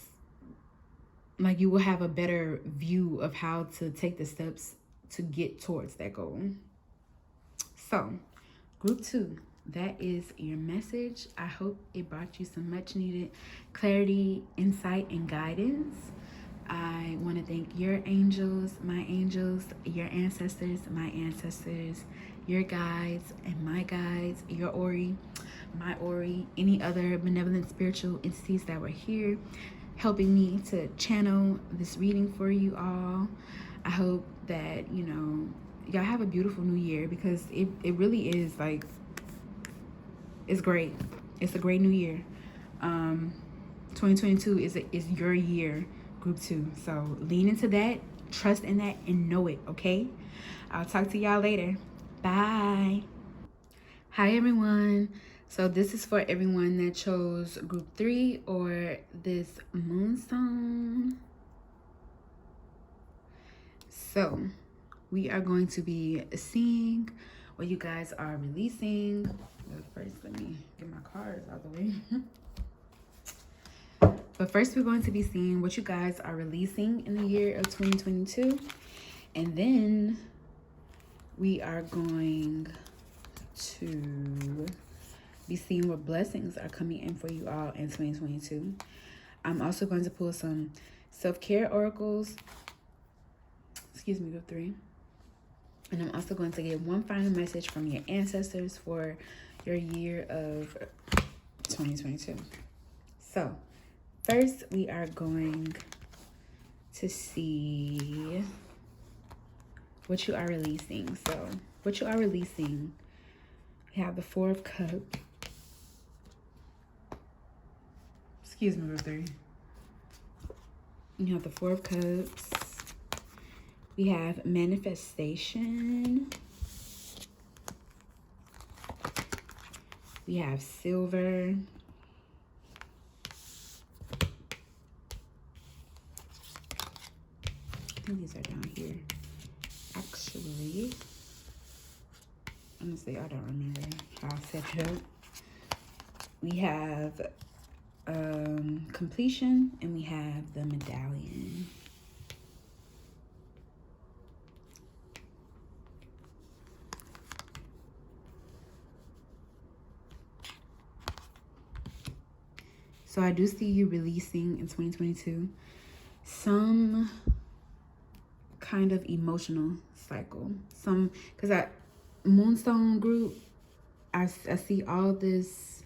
Like, you will have a better view of how to take the steps to get towards that goal. So, group 2, that is your message. I hope it brought you some much needed clarity, insight, and guidance. I want to thank your angels, your ancestors, my ancestors, your guides and my guides, your Ori, my Ori, any other benevolent spiritual entities that were here helping me to channel this reading for you all. I hope that, you know, y'all have a beautiful new year, because it really is, like, it's great. It's a great new year. 2022 is your year, group 2. So lean into that, trust in that, and know it, okay? I'll talk to y'all later. Bye. Hi, everyone. So this is for everyone that chose group 3 or this Moonstone. So we are going to be seeing what you guys are releasing. But first, let me get my cards out of the way. But first, we're going to be seeing what you guys are releasing in the year of 2022. And then we are going to be seeing what blessings are coming in for you all in 2022. I'm also going to pull some self-care oracles. Excuse me, group 3. And I'm also going to get one final message from your ancestors for your year of 2022. So, first, we are going to see what you are releasing. So, what you are releasing, we have the 4 of Cups. Excuse me, group 3. You have the 4 of Cups. We have manifestation. We have silver. I think these are down here. Actually, honestly, I don't remember how I set it up. We have completion, and we have the medallion. So I do see you releasing in 2022 some kind of emotional cycle. Because at Moonstone group, I see all this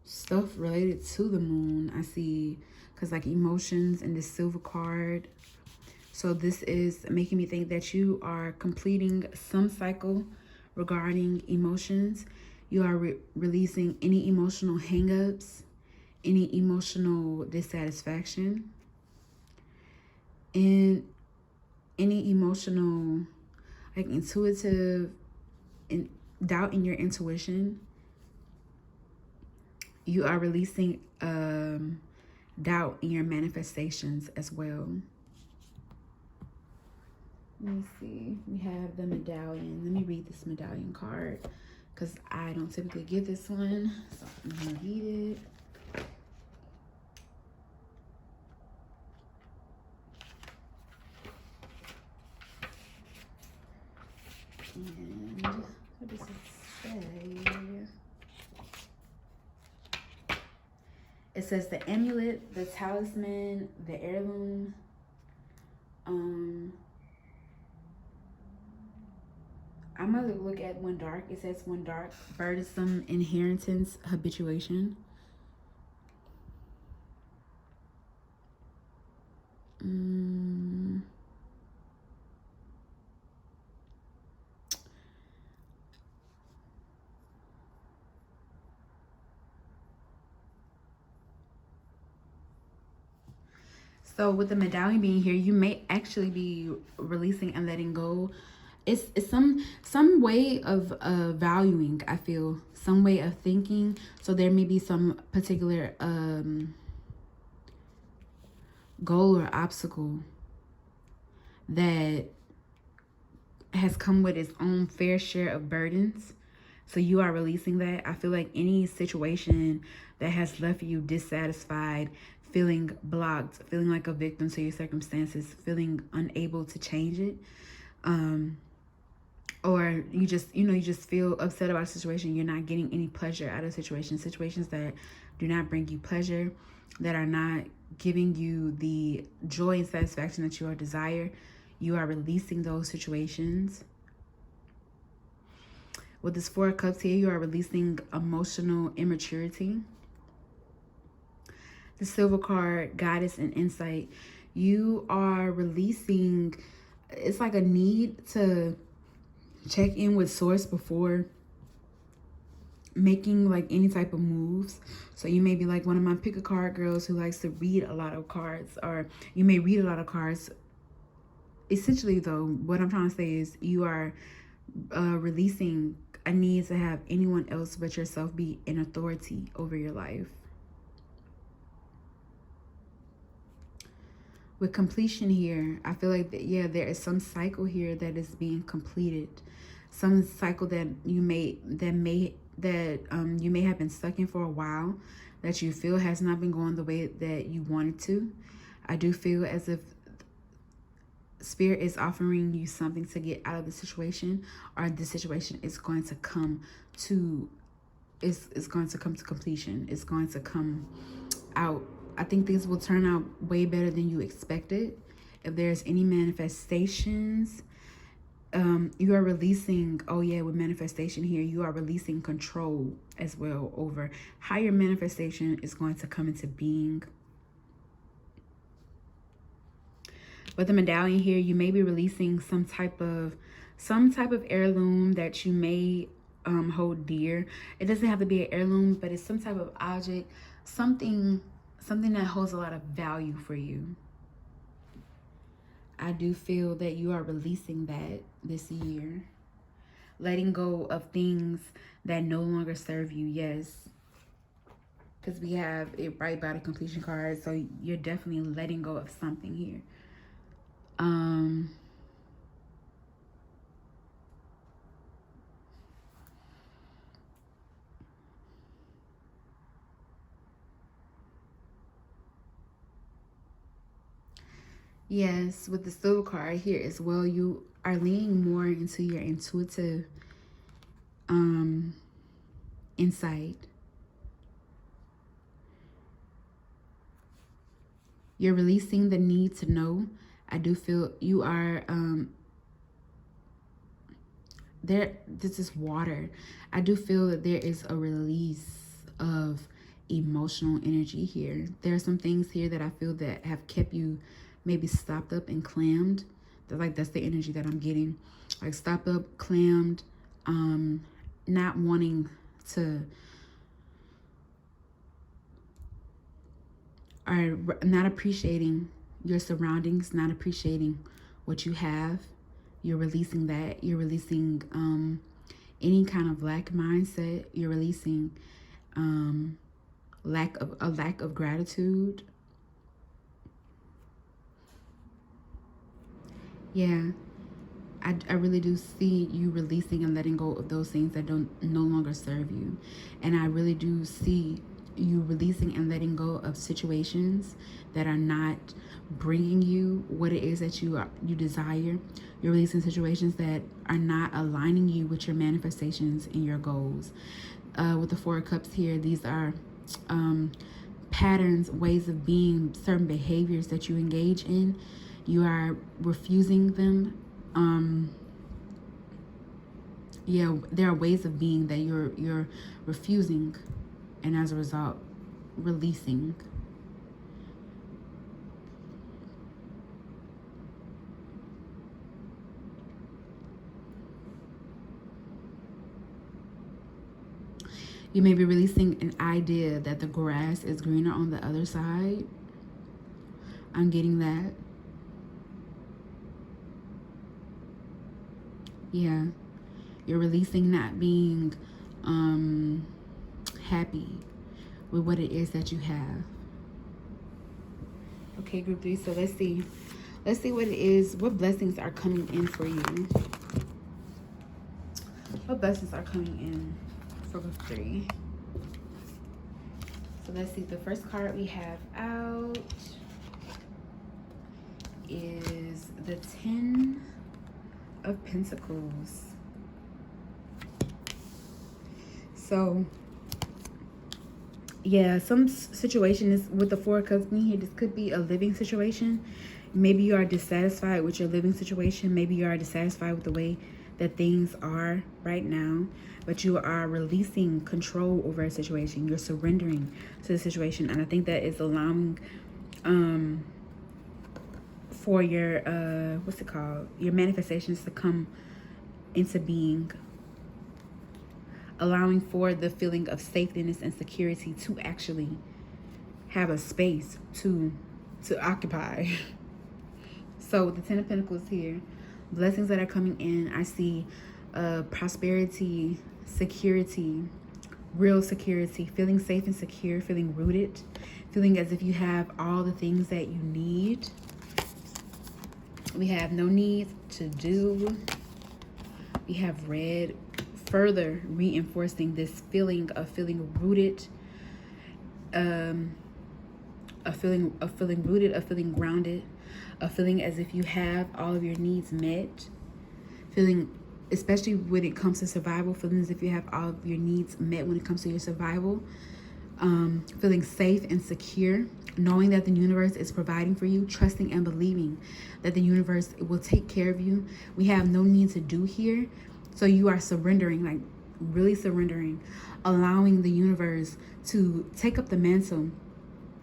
stuff related to the moon. I see, because like emotions and the silver card. So this is making me think that you are completing some cycle regarding emotions. You are releasing any emotional hangups, any emotional dissatisfaction, and any emotional, like intuitive and doubt in your intuition. You are releasing doubt in your manifestations as well. Let me see. We have the medallion. Let me read this medallion card because I don't typically get this one. So I'm going to read it. And what does it say? It says the amulet, the talisman, the heirloom. I'm going to look at one dark. It says one dark, burdensome inheritance, habituation. So with the medallion being here, you may actually be releasing and letting go. It's some way of valuing, I feel, some way of thinking. So there may be some particular goal or obstacle that has come with its own fair share of burdens. So you are releasing that. I feel like any situation that has left you dissatisfied, feeling blocked, feeling like a victim to your circumstances, feeling unable to change it, or you just feel upset about a situation. You're not getting any pleasure out of situations that do not bring you pleasure, that are not giving you the joy and satisfaction that you are desire. You are releasing those situations. With this 4 of Cups here, you are releasing emotional immaturity. The silver card, guidance and insight. You are releasing, it's like a need to check in with source before making like any type of moves. So you may be like one of my pick a card girls who likes to read a lot of cards, or you may read a lot of cards. Essentially though, what I'm trying to say is you are releasing a need to have anyone else but yourself be an authority over your life. with completion here, I feel like that, yeah, there is some cycle here that is being completed. Some cycle that you may have been stuck in for a while, that you feel has not been going the way that you wanted to. I do feel as if Spirit is offering you something to get out of the situation, or the situation is going to come to completion. It's going to come out. I think things will turn out way better than you expected. If there's any manifestations, you are releasing, oh yeah, with manifestation here, you are releasing control as well over how your manifestation is going to come into being. With the medallion here, you may be releasing some type of heirloom that you may hold dear. It doesn't have to be an heirloom, but it's some type of object, something that holds a lot of value for you. I do feel that you are releasing that this year. Letting go of things that no longer serve you, yes. Because we have it right by the completion card, so you're definitely letting go of something here. Yes, with the silver card here as well, you are leaning more into your intuitive insight. You're releasing the need to know. I do feel you are there. This is water. I do feel that there is a release of emotional energy here. There are some things here that I feel that have kept you maybe stopped up and clammed. That's the energy that I'm getting. Like stopped up, clammed, not wanting to, or not appreciating your surroundings, not appreciating what you have. You're releasing that. You're releasing any kind of lack mindset. You're releasing lack of gratitude. Yeah, I really do see you releasing and letting go of those things that no longer serve you. And I really do see you releasing and letting go of situations that are not bringing you what it is that you desire. You're releasing situations that are not aligning you with your manifestations and your goals. With the Four of Cups here, these are patterns, ways of being, certain behaviors that you engage in. You are refusing them. Yeah, there are ways of being that you're refusing, and as a result, releasing. You may be releasing an idea that the grass is greener on the other side. I'm getting that. Yeah, you're releasing not being happy with what it is that you have. Okay, group 3, so let's see what it is. What blessings are coming in for you? What blessings are coming in for group 3? So let's see, the first card we have out is the 10 of Pentacles. So yeah, some situation is with the Four of Cups being here. This could be a living situation. Maybe you are dissatisfied with your living situation. Maybe you are dissatisfied with the way that things are right now, but you are releasing control over a situation. You're surrendering to the situation, and I think that is allowing for your what's it called, your manifestations to come into being, allowing for the feeling of safetyness and security to actually have a space to occupy. So the 10 of Pentacles here, blessings that are coming in, I see prosperity, security, real security, feeling safe and secure, feeling rooted, feeling as if you have all the things that you need. We have no need to do. We have red, further reinforcing this feeling of feeling rooted, of feeling rooted, of feeling grounded, of feeling as if you have all of your needs met, feeling, especially when it comes to survival, feeling as if you have all of your needs met when it comes to your survival, feeling safe and secure, knowing that the universe is providing for you, trusting and believing that the universe will take care of you. We have no need to do here. So you are surrendering, like really surrendering, allowing the universe to take up the mantle,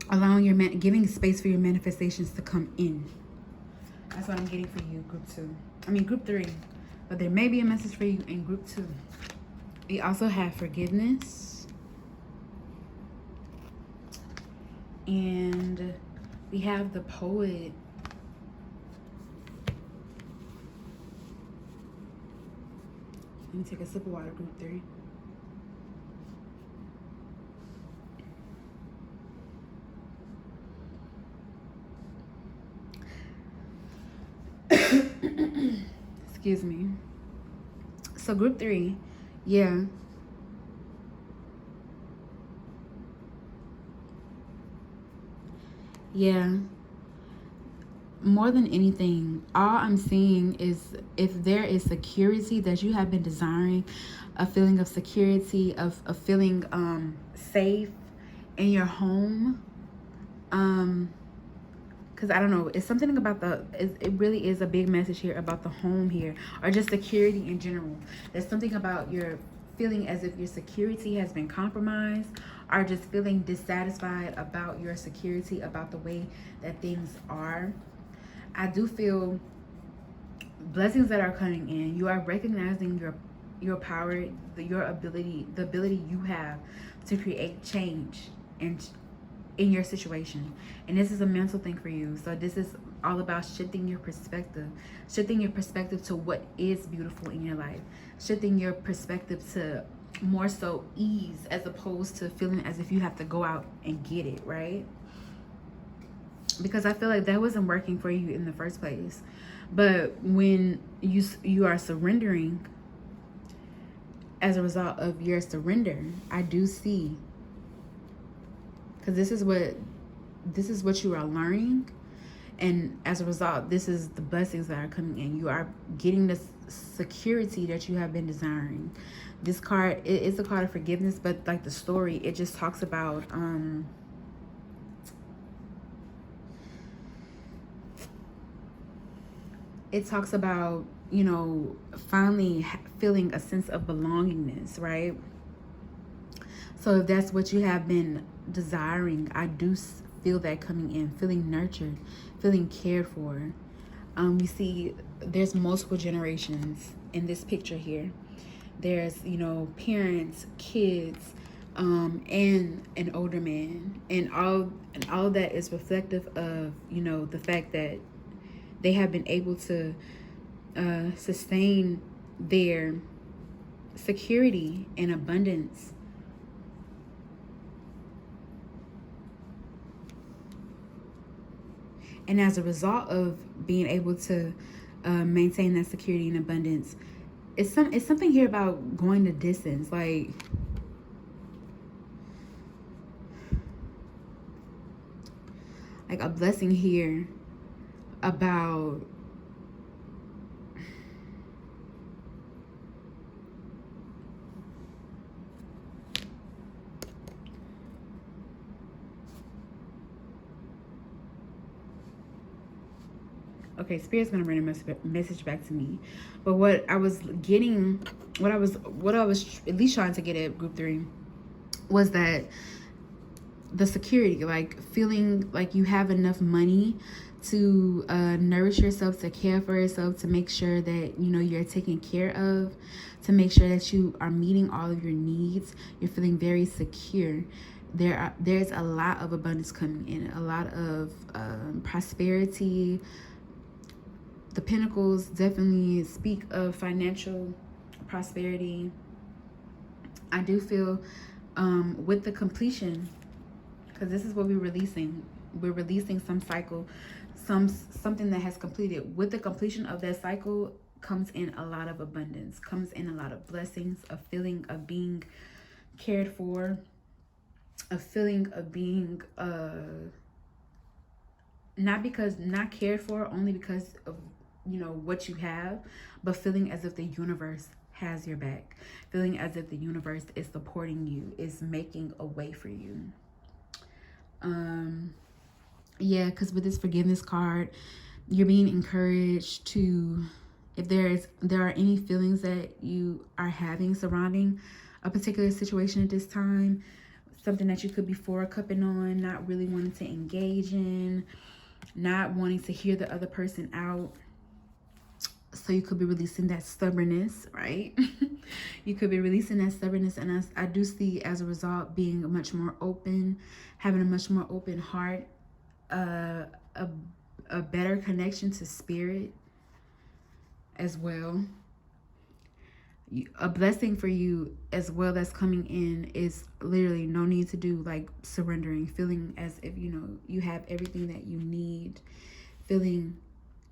allowing giving space for your manifestations to come in. That's what I'm getting for you, group 3. But there may be a message for you in group 2. We also have forgiveness. And we have the poet. Let me take a sip of water, group 3. Excuse me. So group 3, yeah. Yeah. More than anything, all I'm seeing is if there is security that you have been desiring, a feeling of security, of feeling safe in your home. Because I don't know, it's something about it really is a big message here about the home here, or just security in general. There's something about your feeling as if your security has been compromised, or just feeling dissatisfied about your security, about the way that things are. I do feel blessings that are coming in. You are recognizing your power, your ability, the ability you have to create change and in your situation. And this is a mental thing for you. So this is all about shifting your perspective to what is beautiful in your life, shifting your perspective to more so ease, as opposed to feeling as if you have to go out and get it, right? Because I feel like that wasn't working for you in the first place. But when you are surrendering, as a result of your surrender, I do see, because this is what you are learning, and as a result, this is the blessings that are coming in. You are getting this security that you have been desiring. This card, it is a card of forgiveness, but like the story, it just talks about it talks about, you know, finally feeling a sense of belongingness, right? So if that's what you have been desiring, I do feel that coming in, feeling nurtured, feeling cared for. You see, there's multiple generations in this picture here. There's, you know, parents, kids, and an older man, and all of that is reflective of, you know, the fact that they have been able to sustain their security and abundance. And as a result of being able to maintain that security and abundance, it's something here about going the distance, like a blessing here about okay, Spirit's gonna bring a message back to me. But what I was getting, what I was at least trying to get at group 3 was that the security, like feeling like you have enough money to nourish yourself, to care for yourself, to make sure that, you know, you're taken care of, to make sure that you are meeting all of your needs. You're feeling very secure. There's a lot of abundance coming in, a lot of prosperity. The Pentacles definitely speak of financial prosperity. I do feel with the completion, because this is what we're releasing, We're releasing some cycle, something that has completed. With the completion of that cycle comes in a lot of abundance, comes in a lot of blessings, a feeling of being cared for, a feeling of being not cared for only because of what you have, but feeling as if the universe has your back, feeling as if the universe is supporting you, is making a way for you. Yeah, because with this forgiveness card, you're being encouraged to, if there are any feelings that you are having surrounding a particular situation at this time, something that you could be cupping on, not really wanting to engage in, not wanting to hear the other person out. So you could be releasing that stubbornness, right? You could be releasing that stubbornness, and I do see as a result being much more open, having a much more open heart, a better connection to spirit as well. A blessing for you as well that's coming in is literally no need to do like surrendering, feeling as if you have everything that you need, feeling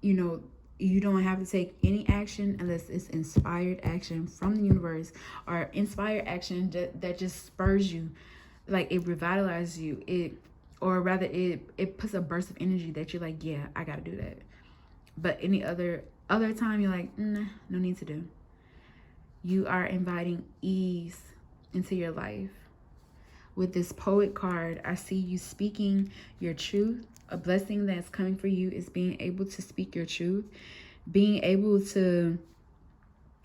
you don't have to take any action unless it's inspired action from the universe, or inspired action that just spurs you, like it revitalizes you, it puts a burst of energy that you're like, yeah, I gotta do that. But any other time you're like, nah, no need to do. You are inviting ease into your life. With this poet card, I see you speaking your truth. A blessing that's coming for you is being able to speak your truth. Being able to,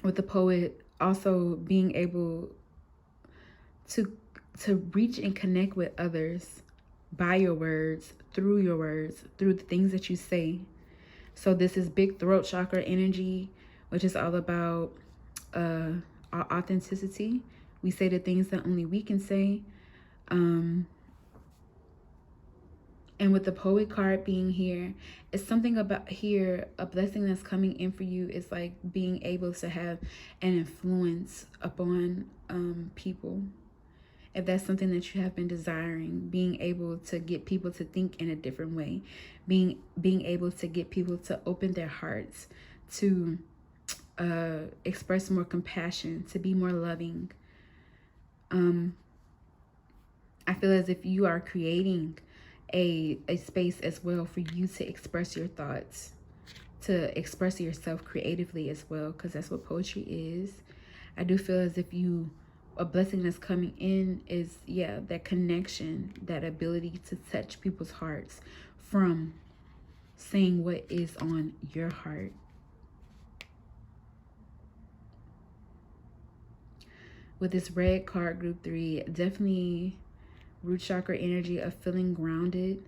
with the poet, also being able to reach and connect with others by your words, through the things that you say. So this is big throat chakra energy, which is all about our authenticity. We say the things that only we can say. And with the poet card being here, it's something about here, a blessing that's coming in for you is like being able to have an influence upon people. If that's something that you have been desiring, being able to get people to think in a different way, being able to get people to open their hearts, to express more compassion, to be more loving. I feel as if you are creating a space as well for you to express your thoughts, to express yourself creatively as well, because that's what poetry is. I do feel as if a blessing that's coming in is, yeah, that connection, that ability to touch people's hearts from saying what is on your heart. With this red card, group 3, definitely root chakra energy of feeling grounded.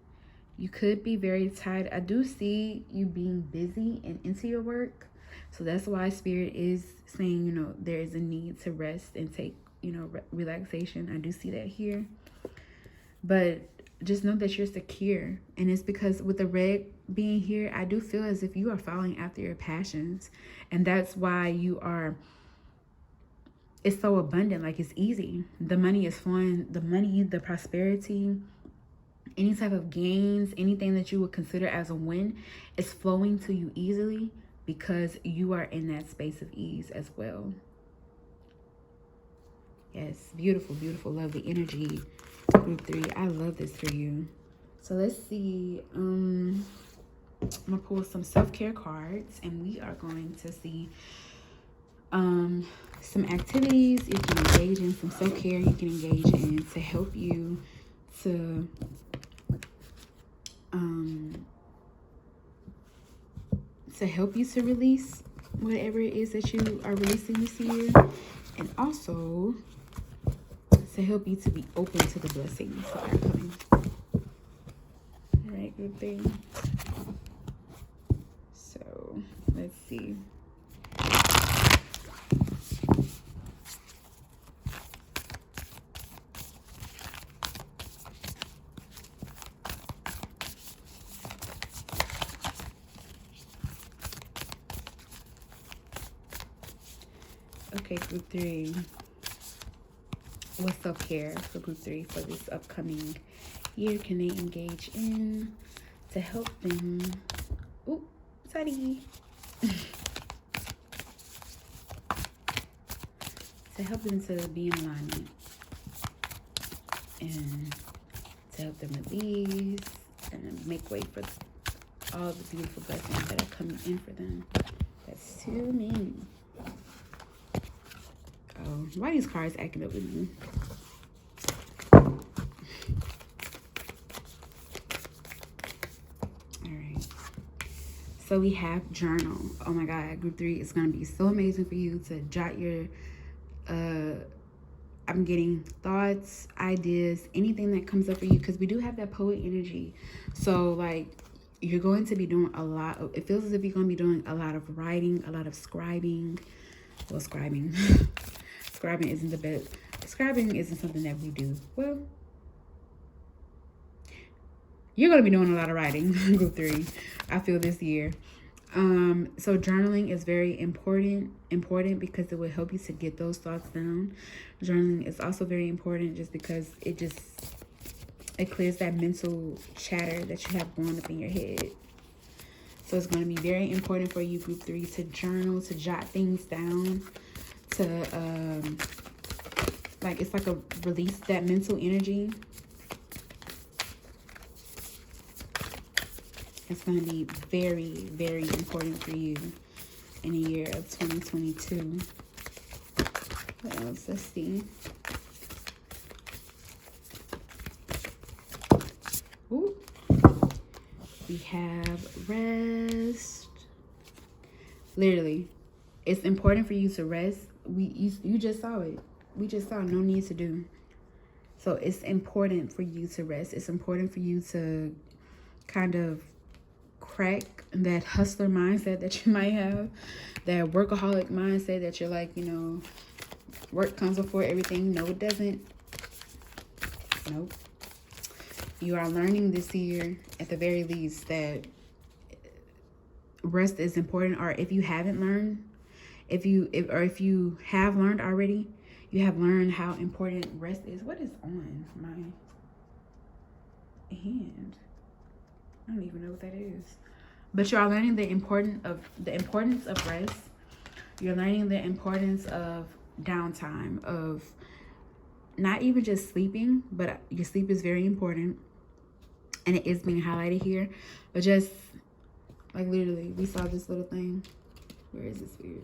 You could be very tired. I do see you being busy and into your work. So that's why spirit is saying, there is a need to rest and take, relaxation. I do see that here. But just know that you're secure. And it's because with the red being here, I do feel as if you are following after your passions. And that's why it's so abundant, like it's easy. The money is flowing, the prosperity, any type of gains, anything that you would consider as a win is flowing to you easily because you are in that space of ease as well. Yes, beautiful, beautiful, lovely energy, group 3. I love this for you. So let's see. I'm gonna pull some self-care cards, and we are going to see some activities you can engage in, some self-care you can engage in to help you to release whatever it is that you are releasing this year, and also to help you to be open to the blessings that are coming. All right, good thing. So let's see. Okay, group 3. What's self-care for group 3 for this upcoming year can they engage in to help them? Ooh, sorry. To help them to be in alignment and to help them release and make way for all the beautiful blessings that are coming in for them. That's too many. Oh, why are these cards acting up with me? Alright. So we have journal. Oh my God, group 3 is going to be so amazing for you to jot your I'm getting thoughts, ideas, anything that comes up for you, because we do have that poet energy. So like you're going to be doing a lot of, it feels as if you're going to be doing a lot of writing, a lot of scribing. Well, scribing scribing isn't the best. Scribing isn't something that we do. Well, you're going to be doing a lot of writing, group 3, I feel, this year. So journaling is very important because it will help you to get those thoughts down. Journaling is also very important just because it clears that mental chatter that you have going up in your head. So it's going to be very important for you, group 3, to journal, to jot things down, to like, it's like a release that mental energy. It's going to be very, very important for you in the year of 2022. What else? Let's see. Ooh. We have rest. Literally, it's important for you to rest. You just saw it. We just saw no need to do. So it's important for you to rest. It's important for you to kind of crack that hustler mindset that you might have, that workaholic mindset that you're like, you know, work comes before everything. No, it doesn't. Nope. You are learning this year, at the very least, that rest is important. Or if you haven't learned, if you have learned already, you have learned how important rest is. What is on my hand? I don't even know what that is. But you are learning the importance of rest. You're learning the importance of downtime, of not even just sleeping, but your sleep is very important. And it is being highlighted here. But just like literally, we saw this little thing. Where is this weird?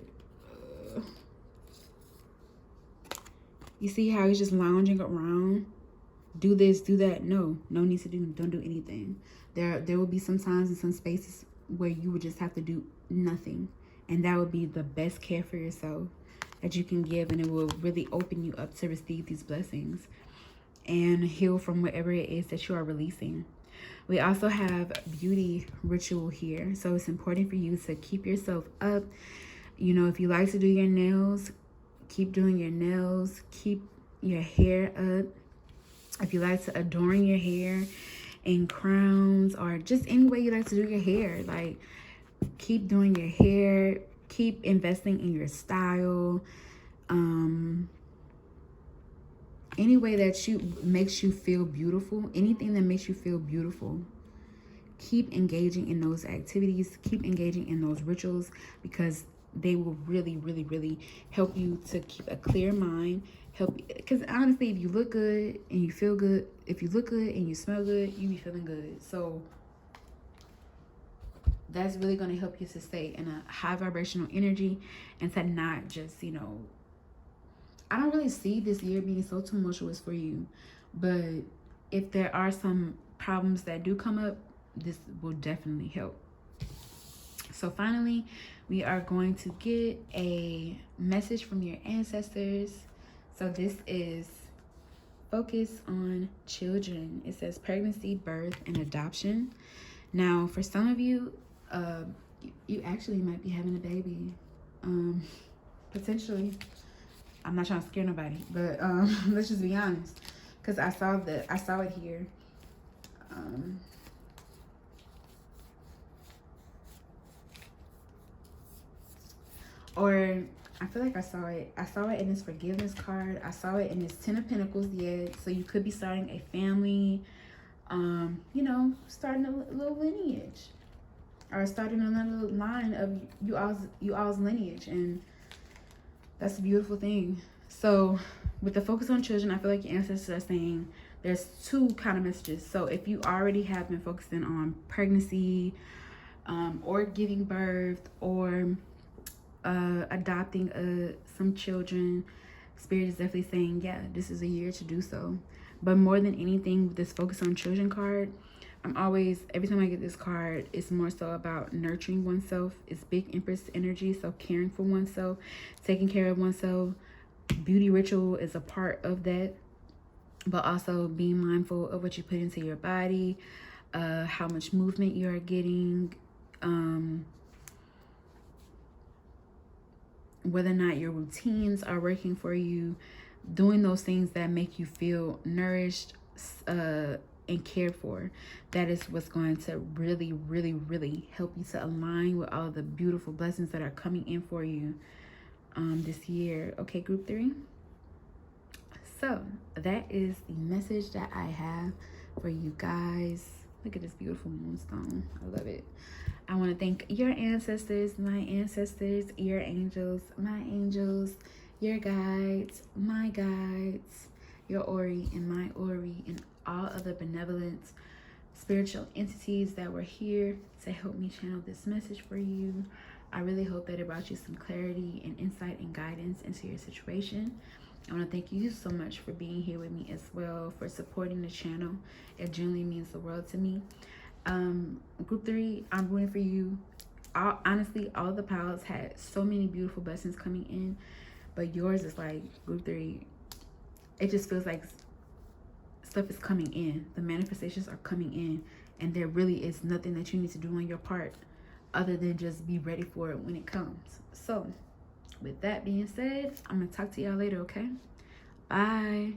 You see how he's just lounging around? Do this, do that. No need to do. Don't do anything. There will be some times and some spaces where you would just have to do nothing, and that would be the best care for yourself that you can give, and it will really open you up to receive these blessings and heal from whatever it is that you are releasing. We also have beauty ritual here, so it's important for you to keep yourself up. You know, if you like to do your nails, keep doing your nails. Keep your hair up. If you like to adorn your hair in crowns, or just any way you like to do your hair, like, keep doing your hair. Keep investing in your style. Any way that makes you feel beautiful, anything that makes you feel beautiful, keep engaging in those activities. Keep engaging in those rituals, because they will really, really, really help you to keep a clear mind. Because honestly, if you look good and you feel good, if you look good and you smell good, you be feeling good. So that's really going to help you to stay in a high vibrational energy, and to not just, you know, I don't really see this year being so tumultuous for you, but if there are some problems that do come up, this will definitely help. So finally, we are going to get a message from your ancestors. So this is focus on children. It says pregnancy, birth, and adoption. Now, for some of you, you actually might be having a baby, potentially. I'm not trying to scare nobody, but let's just be honest, because I saw it here. Or I feel like I saw it in this forgiveness card. I saw it in this 10 of Pentacles. Yeah, so you could be starting a family. you know, starting a little lineage, or starting another line of you all's lineage, and that's a beautiful thing. So with the focus on children, I feel like your ancestors are saying there's two kind of messages. So if you already have been focusing on pregnancy, or giving birth, or adopting some children, Spirit is definitely saying, yeah, this is a year to do so. But more than anything, with this focus on children card, every time I get this card, it's more so about nurturing oneself. It's big empress energy, so caring for oneself, taking care of oneself. Beauty ritual is a part of that, but also being mindful of what you put into your body, how much movement you are getting, whether or not your routines are working for you, doing those things that make you feel nourished and cared for. That is what's going to really, really, really help you to align with all the beautiful blessings that are coming in for you this year. Okay, group 3. So that is the message that I have for you guys. Look at this beautiful moonstone. I love it. I want to thank your ancestors, my ancestors, your angels, my angels, your guides, my guides, your Ori and my Ori, and all other benevolent spiritual entities that were here to help me channel this message for you. I really hope that it brought you some clarity and insight and guidance into your situation. I want to thank you so much for being here with me as well, for supporting the channel. It genuinely means the world to me. Group 3, I'm rooting for you. Honestly, all the piles had so many beautiful blessings coming in, but yours is like, group 3, it just feels like stuff is coming in. The manifestations are coming in, and there really is nothing that you need to do on your part other than just be ready for it when it comes. So with that being said, I'm gonna talk to y'all later, okay? Bye.